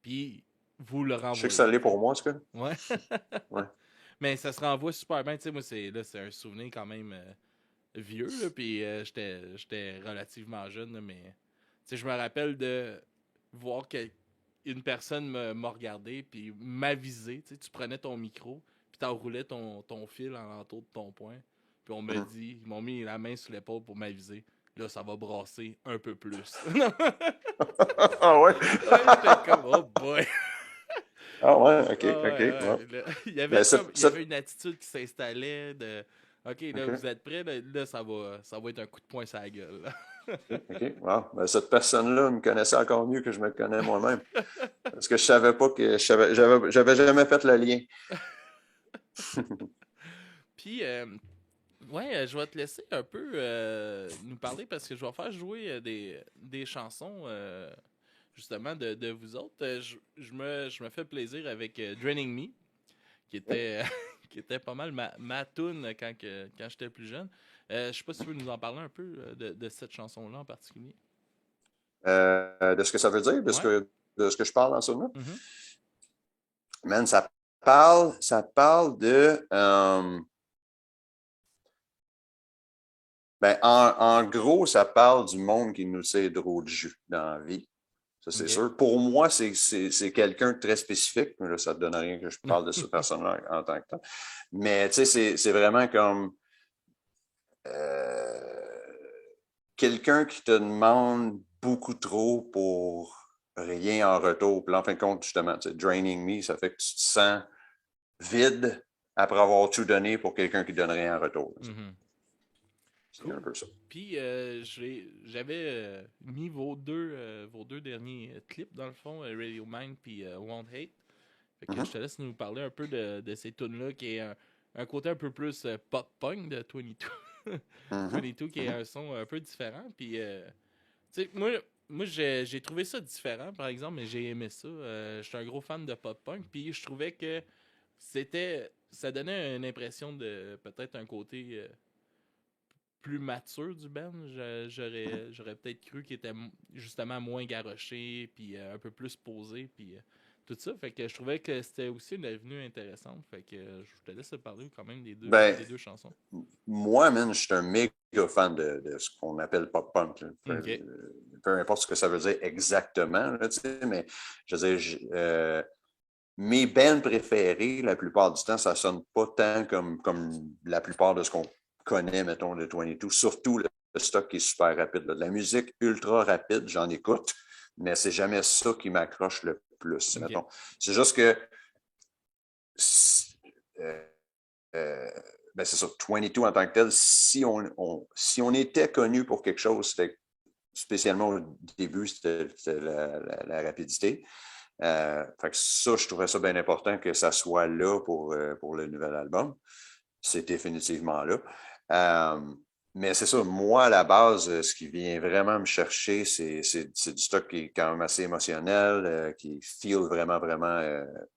puis vous le Je sais que ça renvoyez, l'est tu sais. pour moi, en tout cas. Ouais. Ouais. Mais ça se renvoie super bien, tu sais, moi, c'est un souvenir quand même vieux, là, puis j'étais relativement jeune, là, mais tu sais, je me rappelle de voir que une personne m'a regardé puis m'avisé. Tu prenais ton micro puis t'enroulais ton fil en l'entour de ton poing. Puis on me dit, ils m'ont mis la main sur l'épaule pour m'aviser. Là, ça va brasser un peu plus. Ouais, Ah ouais? j'étais comme, oh boy. Ah ouais, ok, Ah ok. ouais, Ouais. ouais. Là, il y avait Ben, comme, il y avait une attitude qui s'installait de, OK, là, OK. vous êtes prêts? Là, ça va être un coup de poing sur la gueule. OK. Wow. Ben, cette personne-là me connaissait encore mieux que je me connais moi-même. Parce que je savais pas que j'avais jamais fait le lien. Puis, ouais, je vais te laisser un peu nous parler parce que je vais faire jouer des chansons justement de vous autres. Je me fais plaisir avec Draining Me, qui était, qui était pas mal ma toune quand j'étais plus jeune. Je sais pas si tu veux nous en parler un peu de cette chanson-là en particulier. De ce que ça veut dire, Ouais. de ce que je parle dans ce moment. Mhm. Man, ça parle de. Ben, en gros, ça parle du monde qui nous sait trop de jus dans la vie. Ça, c'est Ok. sûr. Pour moi, c'est quelqu'un de très spécifique. Mais là, ça ne te donne rien que je parle de cette personne-là en tant que tel. Mais tu sais, c'est vraiment comme quelqu'un qui te demande beaucoup trop pour rien en retour. Puis là, en fin de compte, justement, draining me, ça fait que tu te sens vide après avoir tout donné pour quelqu'un qui donne rien en retour. Mhm. C'est un Cool. peu ça. Puis j'avais mis vos deux derniers clips dans le fond, Radio Mind puis Won't Hate. Fait que je Mhm, te laisse nous parler un peu de ces tunes-là qui est un côté un peu plus pop-punk de 22. mhm, 22 qui est mhm. un son un peu différent. Puis, tu sais, moi j'ai trouvé ça différent par exemple, mais j'ai aimé ça. Je suis un gros fan de pop-punk. Puis je trouvais que ça donnait une impression de peut-être un côté plus mature du band. J'aurais peut-être cru qu'il était justement moins garoché, puis un peu plus posé, puis tout ça. Fait que je trouvais que c'était aussi une avenue intéressante. Fait que je te laisse parler quand même des deux, Ben, des deux chansons. moi, man, je suis un méga fan de ce qu'on appelle pop-punk. Ok. Peu importe ce que ça veut dire exactement, là, mais je veux dire, mes bands préférés, la plupart du temps, ça sonne pas tant comme la plupart de ce qu'on connaît, mettons, de 22. Surtout le stock qui est super rapide. Là. De la musique ultra rapide, j'en écoute, mais c'est jamais ça qui m'accroche le plus, Ok. mettons. C'est juste que euh, euh, ben c'est ça, 22 en tant que tel, si on était connu pour quelque chose, c'était spécialement au début, c'était la rapidité. Fait que ça, je trouvais ça bien important que ça soit là pour le nouvel album. C'est définitivement là. Mais c'est ça, moi, à la base, ce qui vient vraiment me chercher, c'est du stock qui est quand même assez émotionnel, qui feel vraiment, vraiment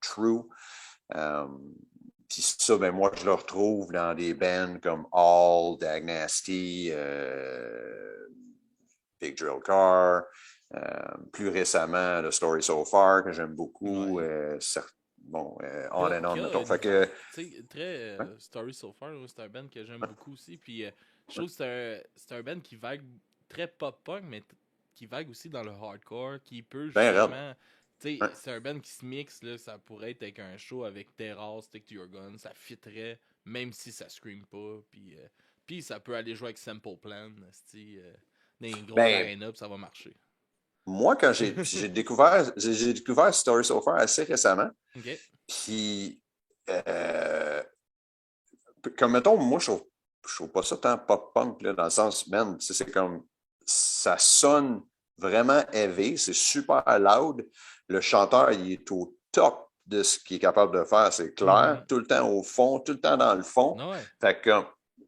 true. Euh, Puis ça, ben moi, je le retrouve dans des bands comme All, Dag Nasty, Big Drill Car, plus récemment, The Story So Far, que j'aime beaucoup, Ouais. bon, Qui On a, and On, qui a mettons. une, Fait que, tu sais, très ouais. Story So Far, c'est un band que j'aime beaucoup aussi. Puis Je trouve que c'est un band qui vague très pop-punk, mais qui vague aussi dans le hardcore, qui peut Ben raide. justement. Tu sais, Ouais. c'est un band qui se mixe, là, ça pourrait être avec un show avec Terror, Stick to Your Gun, ça fitterait, même si ça scream pas. Puis ça peut aller jouer avec Simple Plan, dans une grosse Ben, arena, puis ça va marcher. moi, quand j'ai découvert Story So Far assez récemment, Ok. puis comme mettons, moi, je trouve pas ça tant pop-punk, là, dans le sens, man, tu sais, c'est comme, ça sonne vraiment heavy, c'est super loud. Le chanteur, il est au top de ce qu'il est capable de faire, c'est clair. Mhm. Tout le temps au fond, tout le temps dans le fond. Ouais. Fait que,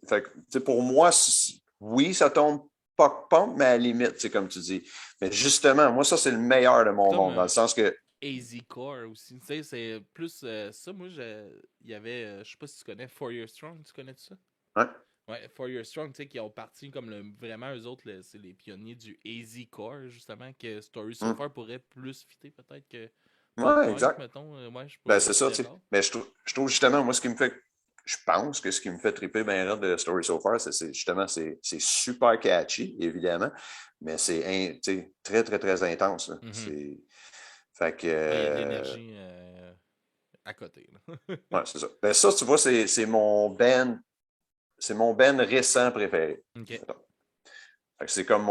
tu sais, pour moi, oui, ça tombe pop-punk, mais à la limite, c'est comme tu dis. Mais justement, moi, ça, c'est le meilleur de mon Comme monde, dans le sens que, Easy Core aussi. Tu sais, c'est plus ça. Moi, il y avait, je sais pas si tu connais Four Year Strong, tu connais ça? hein, Ouais, Four Year Strong, tu sais, qui ont parti comme vraiment eux autres, c'est les pionniers du Easy Core, justement, que Story So hum, Far pourrait plus fitter peut-être que Pop ouais, Punk, exact. mettons. Ouais, Ben, je c'est suis ça, tu sais. d'accord. Mais je trouve justement, moi, je pense que ce qui me fait triper bien raide de Story So Far, justement, c'est super catchy, évidemment, mais tu sais, très, très, très intense, là. Mhm. Fait que, Ah, il y a de l'énergie à côté. Là. ouais, c'est ça. Ben, ça, tu vois, c'est mon band récent préféré. Ok. Mettons. Fait que c'est comme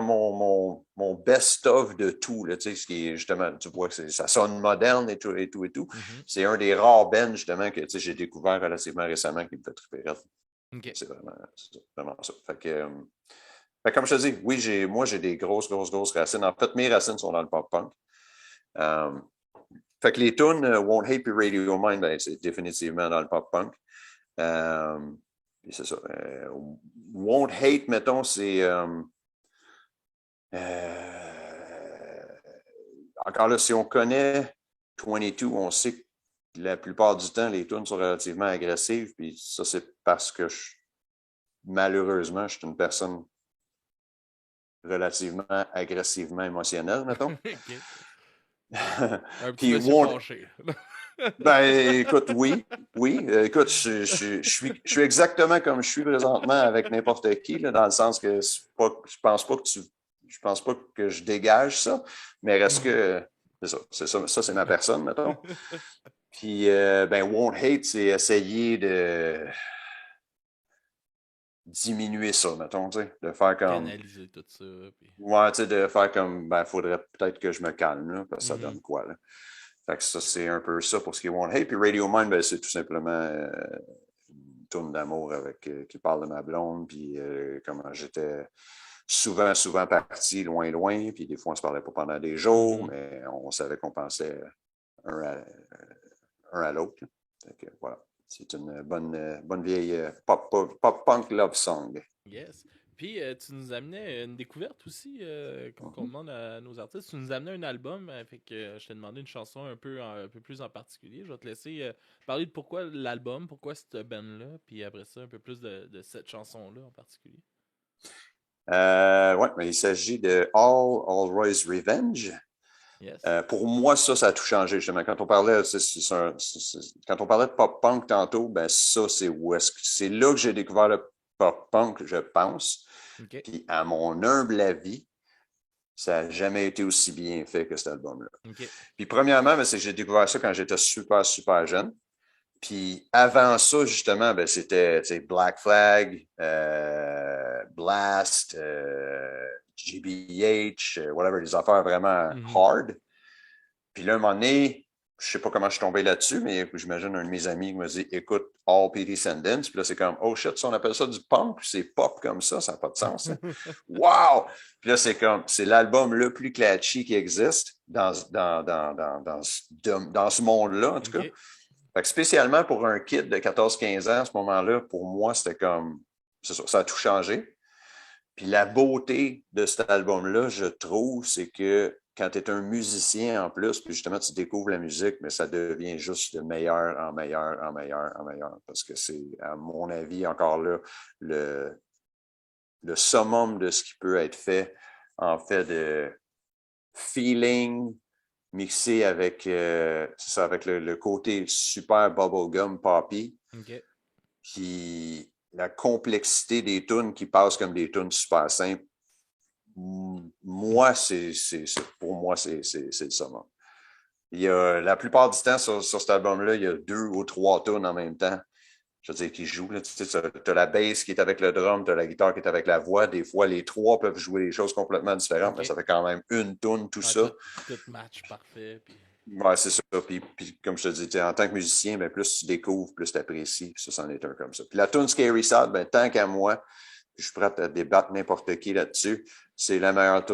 mon best-of de tout, là, tu sais, ce qui est justement, tu vois que ça sonne moderne et tout, et tout, et tout. Mhm. C'est un des rares bands, justement, que, tu sais, j'ai découvert relativement récemment qui me fait triper. Ok. C'est vraiment ça. Fait que comme je te dis, oui, moi, j'ai des grosses, grosses, grosses racines. En fait, mes racines sont dans le pop-punk. Euh, fait que les tunes Won't Hate puis Radio Mind, ben, c'est définitivement dans le pop-punk. Euh, c'est ça. Won't Hate, mettons, c'est... encore là, si on connaît 22, on sait que la plupart du temps, les tunes sont relativement agressives. Puis ça, c'est parce que malheureusement, je suis une personne relativement agressivement émotionnelle, mettons. Ok. Un petit Puis monsieur Won't, fâché. ben, écoute, oui, oui. Écoute, je suis exactement comme je suis présentement avec n'importe qui, là, dans le sens que je pense pas que je dégage ça, mais reste Mhm. que, ça, c'est ma personne, mettons. Puis, ben, Won't Hate, c'est essayer de diminuer ça, mettons, tu sais, de faire comme, Canaliser tout ça. Puis... ouais, tu sais, de faire comme, ben, faudrait peut-être que je me calme, là, parce que ça Mhm. donne quoi, là. Fait que ça, c'est un peu ça pour ce qui est Won't Hate. Puis Radio Mind, ben, c'est tout simplement une tourne d'amour avec qui parle de ma blonde, puis comment j'étais souvent, souvent parti loin, loin, puis des fois, on se parlait pas pendant des jours, Mhm. mais on savait qu'on pensait un à, un à l'autre. Fait que, voilà. C'est une bonne vieille pop-punk love song. Yes. Puis tu nous amenais une découverte aussi, comme qu'on Mhm. demande à nos artistes. Tu nous amenais un album, fait que je t'ai demandé une chanson un peu plus en particulier. Je vais te laisser parler de pourquoi l'album, pourquoi cette band-là, puis après ça, un peu plus de cette chanson-là en particulier. Ouais, mais il s'agit de All Roy's Revenge. Yes. Pour moi, ça a tout changé, justement. Quand on parlait, quand on parlait de pop-punk tantôt, ben ça, c'est là que j'ai découvert le pop-punk, je pense. Ok. Puis, à mon humble avis, ça n'a jamais été aussi bien fait que cet album-là. Ok. Puis, premièrement, ben, c'est que j'ai découvert ça quand j'étais super, super jeune. Puis, avant ça, justement, ben, c'était Black Flag, Blast, GBH, whatever, des affaires vraiment Mhm. hard. Puis là, un moment donné, je sais pas comment je suis tombé là-dessus, mais j'imagine un de mes amis qui me dit écoute All P. Descendants. Puis là, c'est comme oh shit, ça, on appelle ça du punk, puis c'est pop comme ça n'a pas de sens. Hein? Wow! Puis là, c'est l'album le plus catchy qui existe dans ce monde-là, en tout cas. ok. Fait que spécialement pour un kid de 14-15 ans, à ce moment-là, pour moi, c'était comme ça a tout changé. Puis la beauté de cet album-là, je trouve, c'est que quand tu es un musicien en plus, puis justement, tu découvres la musique, mais ça devient juste de meilleur en meilleur, en meilleur, en meilleur. Parce que c'est, à mon avis, encore là, le, le summum de ce qui peut être fait en fait de feeling mixé avec, avec le côté super bubblegum poppy Ok. qui la complexité des tunes qui passent comme des tunes super simples, moi, pour moi, c'est le summum. Il y a, la plupart du temps, sur cet album-là, il y a 2 ou 3 tunes en même temps. Je veux dire, qui jouent. Là. Tu sais, t'as la bass qui est avec le drum, t'as la guitare qui est avec la voix. Des fois, les 3 peuvent jouer des choses complètement différentes, mais ça fait quand même une tune, tout ça. Tout match parfait. Puis... Ouais, c'est ça. Puis comme je te dis, en tant que musicien, ben, plus tu découvres, plus tu apprécies. Puis ça, c'en est un comme ça. Puis la tune Scary Sad, ben, tant qu'à moi, je suis prêt à débattre n'importe qui là-dessus. C'est la meilleure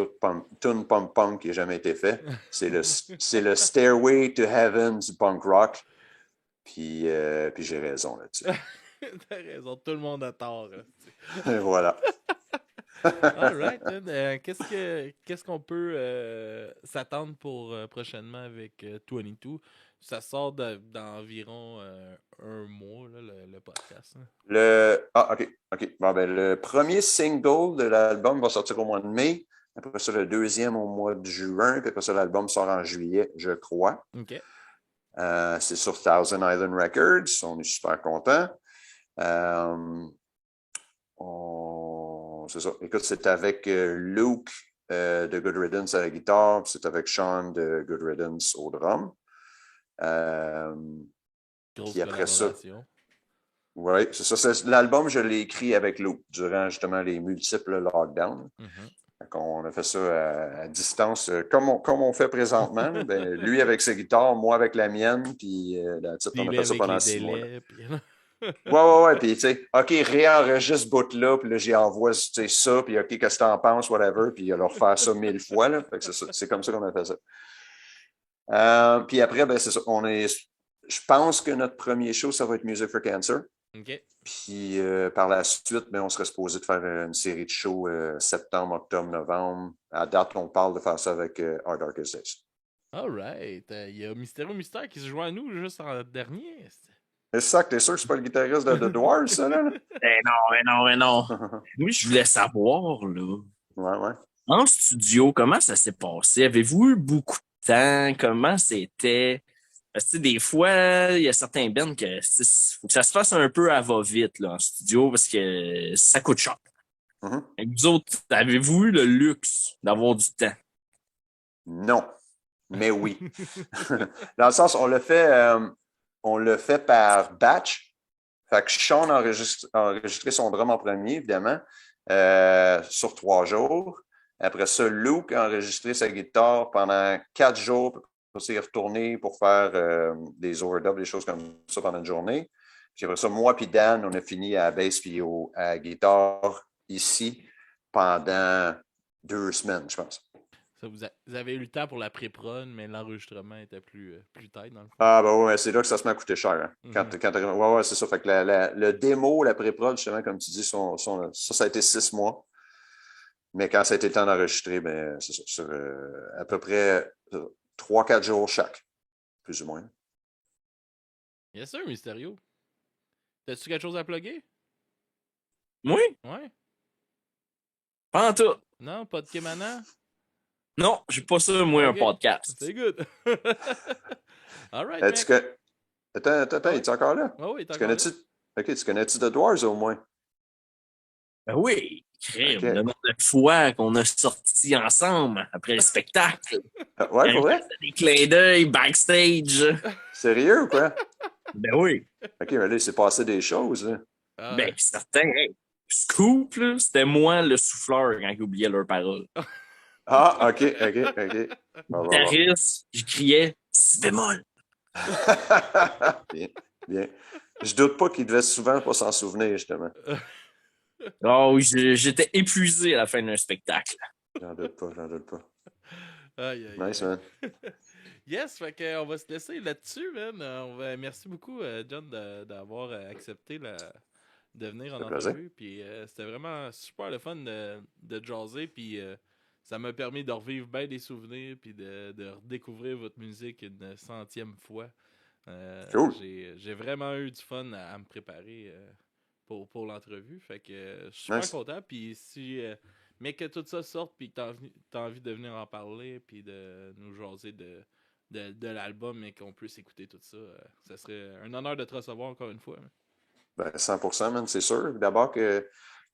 tune punk qui a jamais été faite. C'est le Stairway to Heaven du punk rock. Puis j'ai raison là-dessus. T'as raison, tout le monde a tort. Et voilà. Alright, qu'est-ce qu'on peut s'attendre pour prochainement avec 22? Ça sort d'environ un mois, là, le podcast. Hein. OK. Bon, ben, le premier single de l'album va sortir au mois de mai. Après ça, le deuxième au mois de juin. Puis après ça, l'album sort en juillet, je crois. OK. C'est sur Thousand Island Records. On est super contents. C'est ça. Écoute, c'est avec Luke de Good Riddance à la guitare. Puis c'est avec Sean de Good Riddance au drum. Puis après ça, oui, c'est ça. L'album, je l'ai écrit avec Luke durant justement les multiples lockdowns. On a fait ça à distance, comme on fait présentement. Ben, lui avec sa guitare, moi avec la mienne, puis on a fait ça pendant 6 mois. Ouais. Puis, tu sais, OK, réenregistre ce bout-là, puis là, j'y envoie ça, puis OK, qu'est-ce que t'en penses, whatever, puis alors refaire ça 1000 fois. Là. Fait que c'est comme ça qu'on a fait ça. Puis après, ben, c'est ça. Je pense que notre premier show, ça va être Music for Cancer. OK. Puis par la suite, ben, on serait supposé de faire une série de shows septembre, octobre, novembre. À date, on parle de faire ça avec Our Darkest Days. Alright. Il y a Mysterio Mystère qui se joint à nous juste en dernier. C'est ça que t'es sûr que c'est pas le guitariste de The Dwarves, ça, là? Non. Oui, je voulais savoir, là. Ouais. En studio, comment ça s'est passé? Avez-vous eu beaucoup de temps? Comment c'était? Parce que des fois, il y a certains bands que faut que ça se fasse un peu à va-vite là, en studio parce que ça coûte cher. Et vous autres, avez-vous eu le luxe d'avoir du temps? Non, mais oui. Dans le sens, on le fait par batch. Fait que Sean a enregistré son drum en premier, évidemment, sur 3 jours. Après ça, Luke a enregistré sa guitare pendant 4 jours. Après ça, il est retourné pour faire des overdubs, des choses comme ça pendant une journée. Puis après ça, moi puis Dan, on a fini à la bass puis à la guitare ici pendant 2 semaines, je pense. Ça, vous avez eu le temps pour la pré-prod, mais l'enregistrement était plus tight dans le fond. Ah, ben ouais, c'est là que ça se met à coûter cher. Hein. Ouais, c'est ça. Fait que le démo, la pré-prod, justement, comme tu dis, ça a été 6 mois. Mais quand ça a été le temps d'enregistrer, ben, c'est ça, sur à peu près 3-4 jours chaque, plus ou moins. Yes sir, Mysterio. T'as-tu quelque chose à plugger? Oui? Ouais. Pas en tout. Non, pas de Kémana? Non, j'ai pas ça, moi, un podcast. C'est good. All right, mec. Attends, es-tu encore là? Oh, oui, il est encore là. OK, tu connais-tu The Dwarves au moins? Ben oui, crème. Okay. Le nombre de fois qu'on a sorti ensemble après le spectacle. Ouais, pour vrai? Des clins d'œil backstage. Sérieux ou quoi? Ben oui. OK, mais là, il s'est passé des choses. Là. Ben, certain. Hey, Scoop, là, c'était moi le souffleur quand il oubliait leurs paroles. Ah, OK. Guitariste, je criais « si bémol ». Bien. Je doute pas qu'il devait souvent pas s'en souvenir, justement. Oh oui, j'étais épuisé à la fin d'un spectacle. J'en doute pas. Aïe. Nice, man. Yes, fait qu'on va se laisser là-dessus, man. Merci beaucoup, John, d'avoir accepté de venir en entrevue. Puis c'était vraiment super le fun de jaser. Puis ça m'a permis de revivre bien des souvenirs. Puis de redécouvrir votre musique une 100e fois. Cool. J'ai vraiment eu du fun à me préparer pour l'entrevue. Fait que je suis super content. Puis mais que tout ça sorte, puis que t'as envie de venir en parler, puis de nous jaser de l'album, et qu'on puisse écouter tout ça, ça serait un honneur de te recevoir encore une fois. Ben, 100%, man, c'est sûr. D'abord que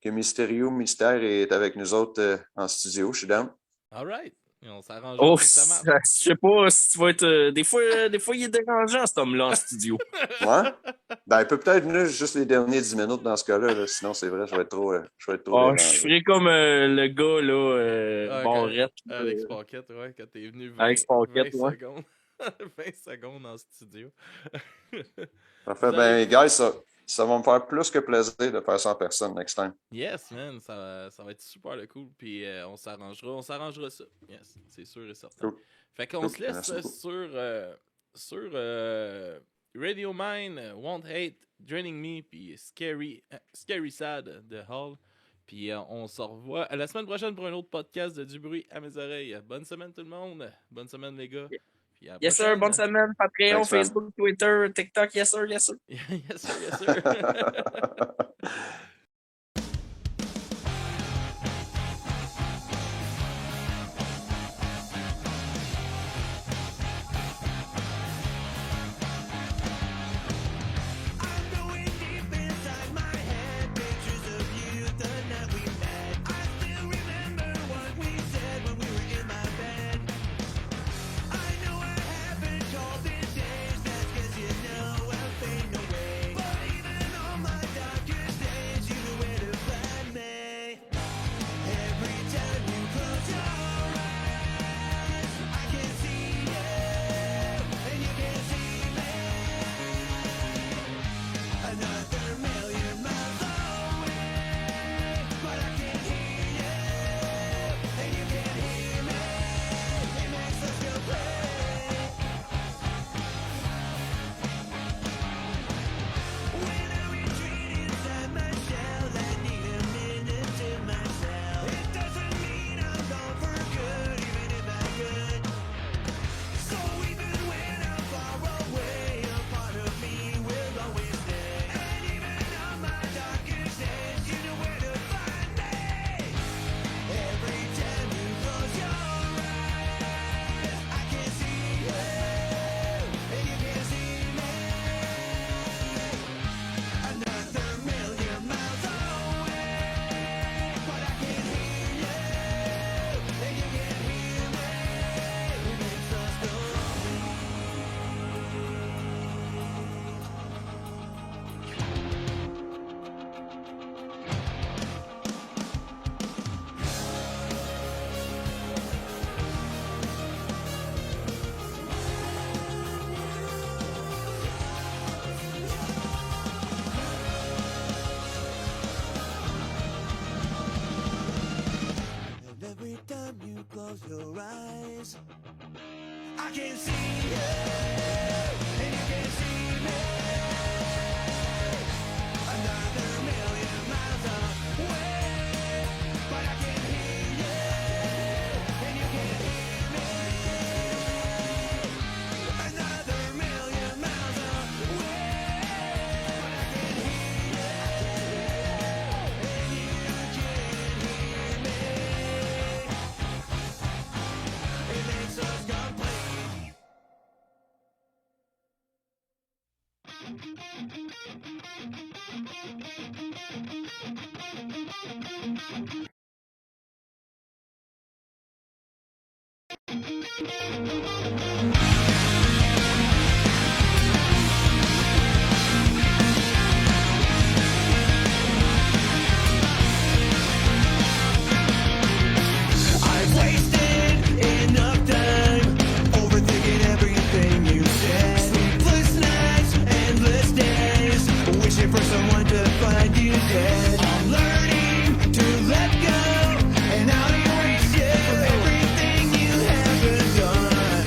Mysterio Mystère est avec nous autres en studio, je suis down. All right. On s'arrange Oh, pour que ça marche. je sais pas si tu vas être. Des fois, il est dérangeant, cet homme-là, en studio. Ouais? Ben, il peut peut-être venir juste les derniers 10 minutes dans ce cas-là. Là. Sinon, c'est vrai, je vais être trop Oh, je dérangé. ferais comme le gars, là, Barrette. Alex Paquette, ouais, quand t'es venu 20, Alex Paquette, 20 ouais. secondes. 20 secondes en studio. Parfait. Vous Ben, avez- guys, ça va me faire plus que plaisir de faire ça en personne next time. Yes, man, ça va être super le cool. Puis on s'arrangera ça. Yes, c'est sûr et certain. Cool. Fait qu'on Cool. se laisse Merci beaucoup. sur Radio Mine, Won't Hate, Draining Me, puis Scary Sad de Hall. Puis on se revoit à la semaine prochaine pour un autre podcast de Du bruit à mes oreilles. Bonne semaine tout le monde. Bonne semaine les gars. Puis à la Yes, sir. prochaine. Bonne semaine. Patreon, Thanks, man. Facebook, Twitter, TikTok. Yes, sir. Yes, sir. Yes sir, yes sir. close your eyes, I can see you, and you can see me. Another million miles away, but I can hear you, and you can hear me. Another million miles away, but I can hear you, and you can hear me. It makes us complete. I've wasted enough time overthinking everything you said. Sleepless nights, endless days, wishing for someone to find you dead. I'm learning to let go, and I'll erase you from everything you haven't done.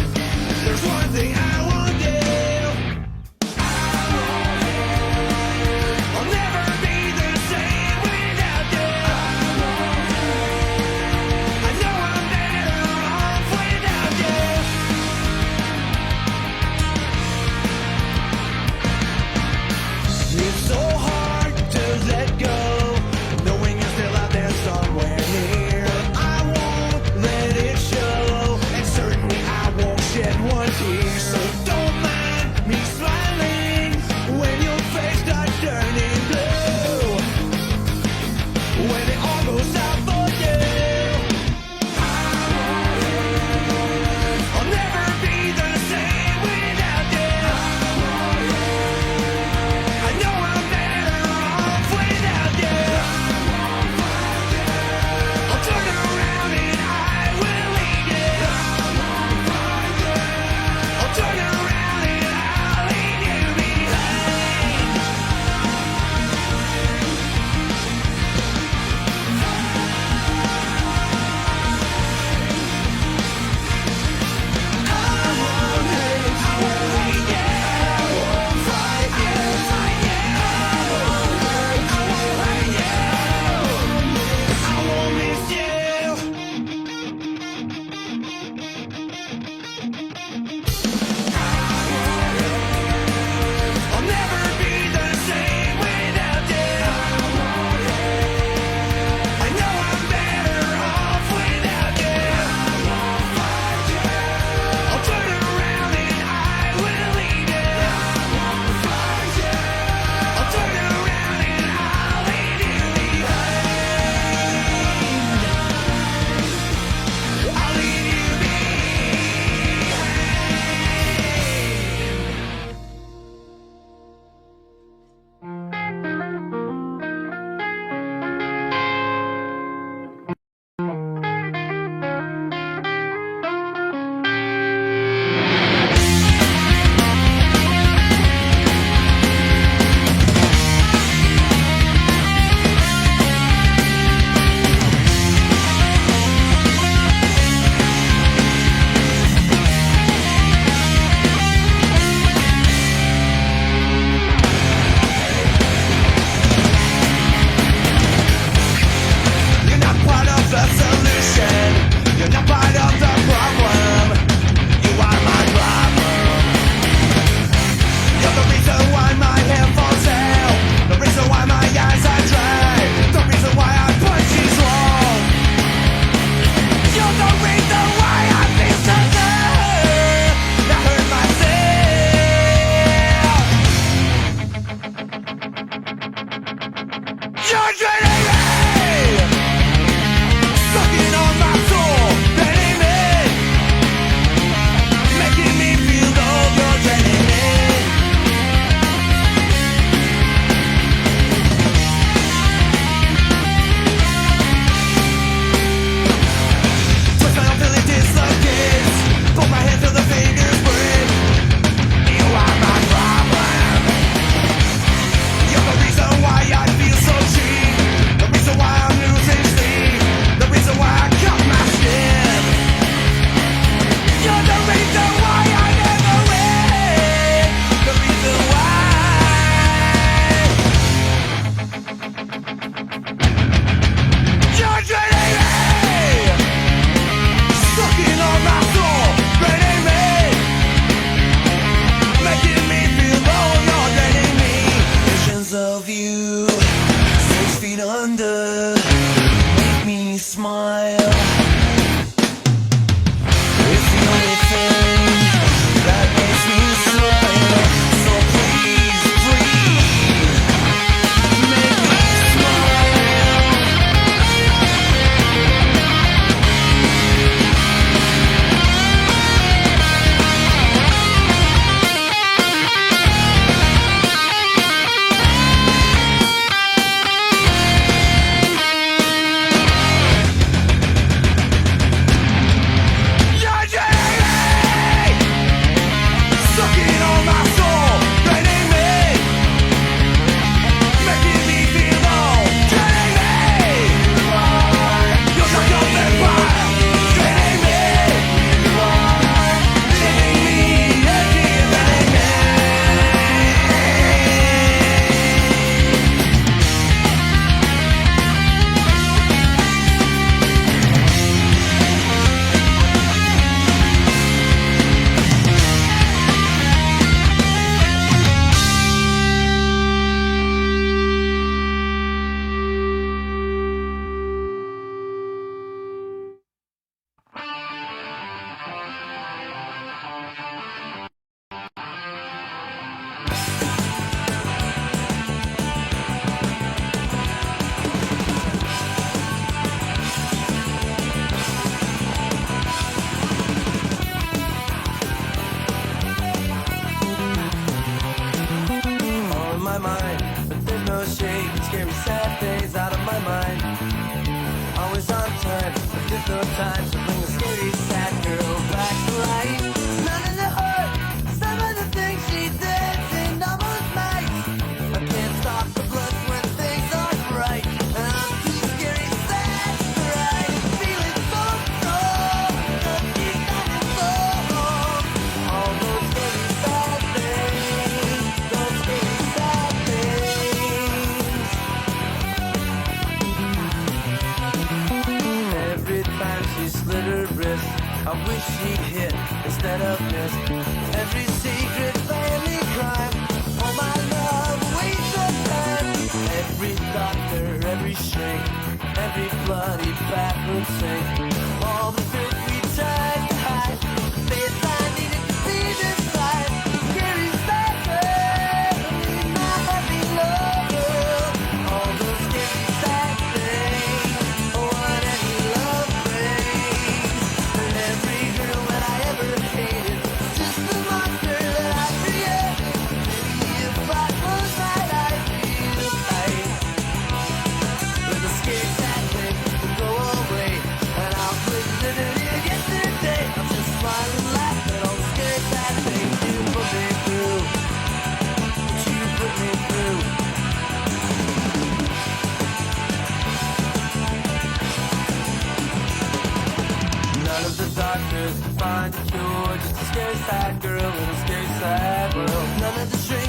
It's the only thing that makes me smile. So please breathe, make me smile. You're draining, sucking on my soul, draining me, making me feel low, draining me. You're like a vampire, draining me, leaving me empty, draining me. On my mind, but there's no shade. Scary sad days out of my mind. Always on time, but there's no time to bring the scary sad girl back to life. None of the hurt, some of the things she did seemed almost nice. I can't stop the blood when things aren't right. And I'm too scary sad to cry. Feeling so strong, just keep standing so long. All those scary sad things, those scary sad things. Every time she slid her wrist, I wish she'd hit instead of miss. Every secret family crime, oh my love, waste of time. Every doctor, every shrink, every bloody bathroom sink. All the filth we tried to hide, the face I needed to be this life. Scary sad things, my happy lover. All those scary sad things, what any love brings. And every girl that I ever hated, just the monster that I created. Maybe if I close my eyes, feel tight. But the scary sad thing will go away, and I'll quit living in yesterday. I'll just smile and laugh at all the scary sad things you put me through. That you put me through. None of the doctors could find a cure, just a scary sad girl in a scary sad world. None of the strangers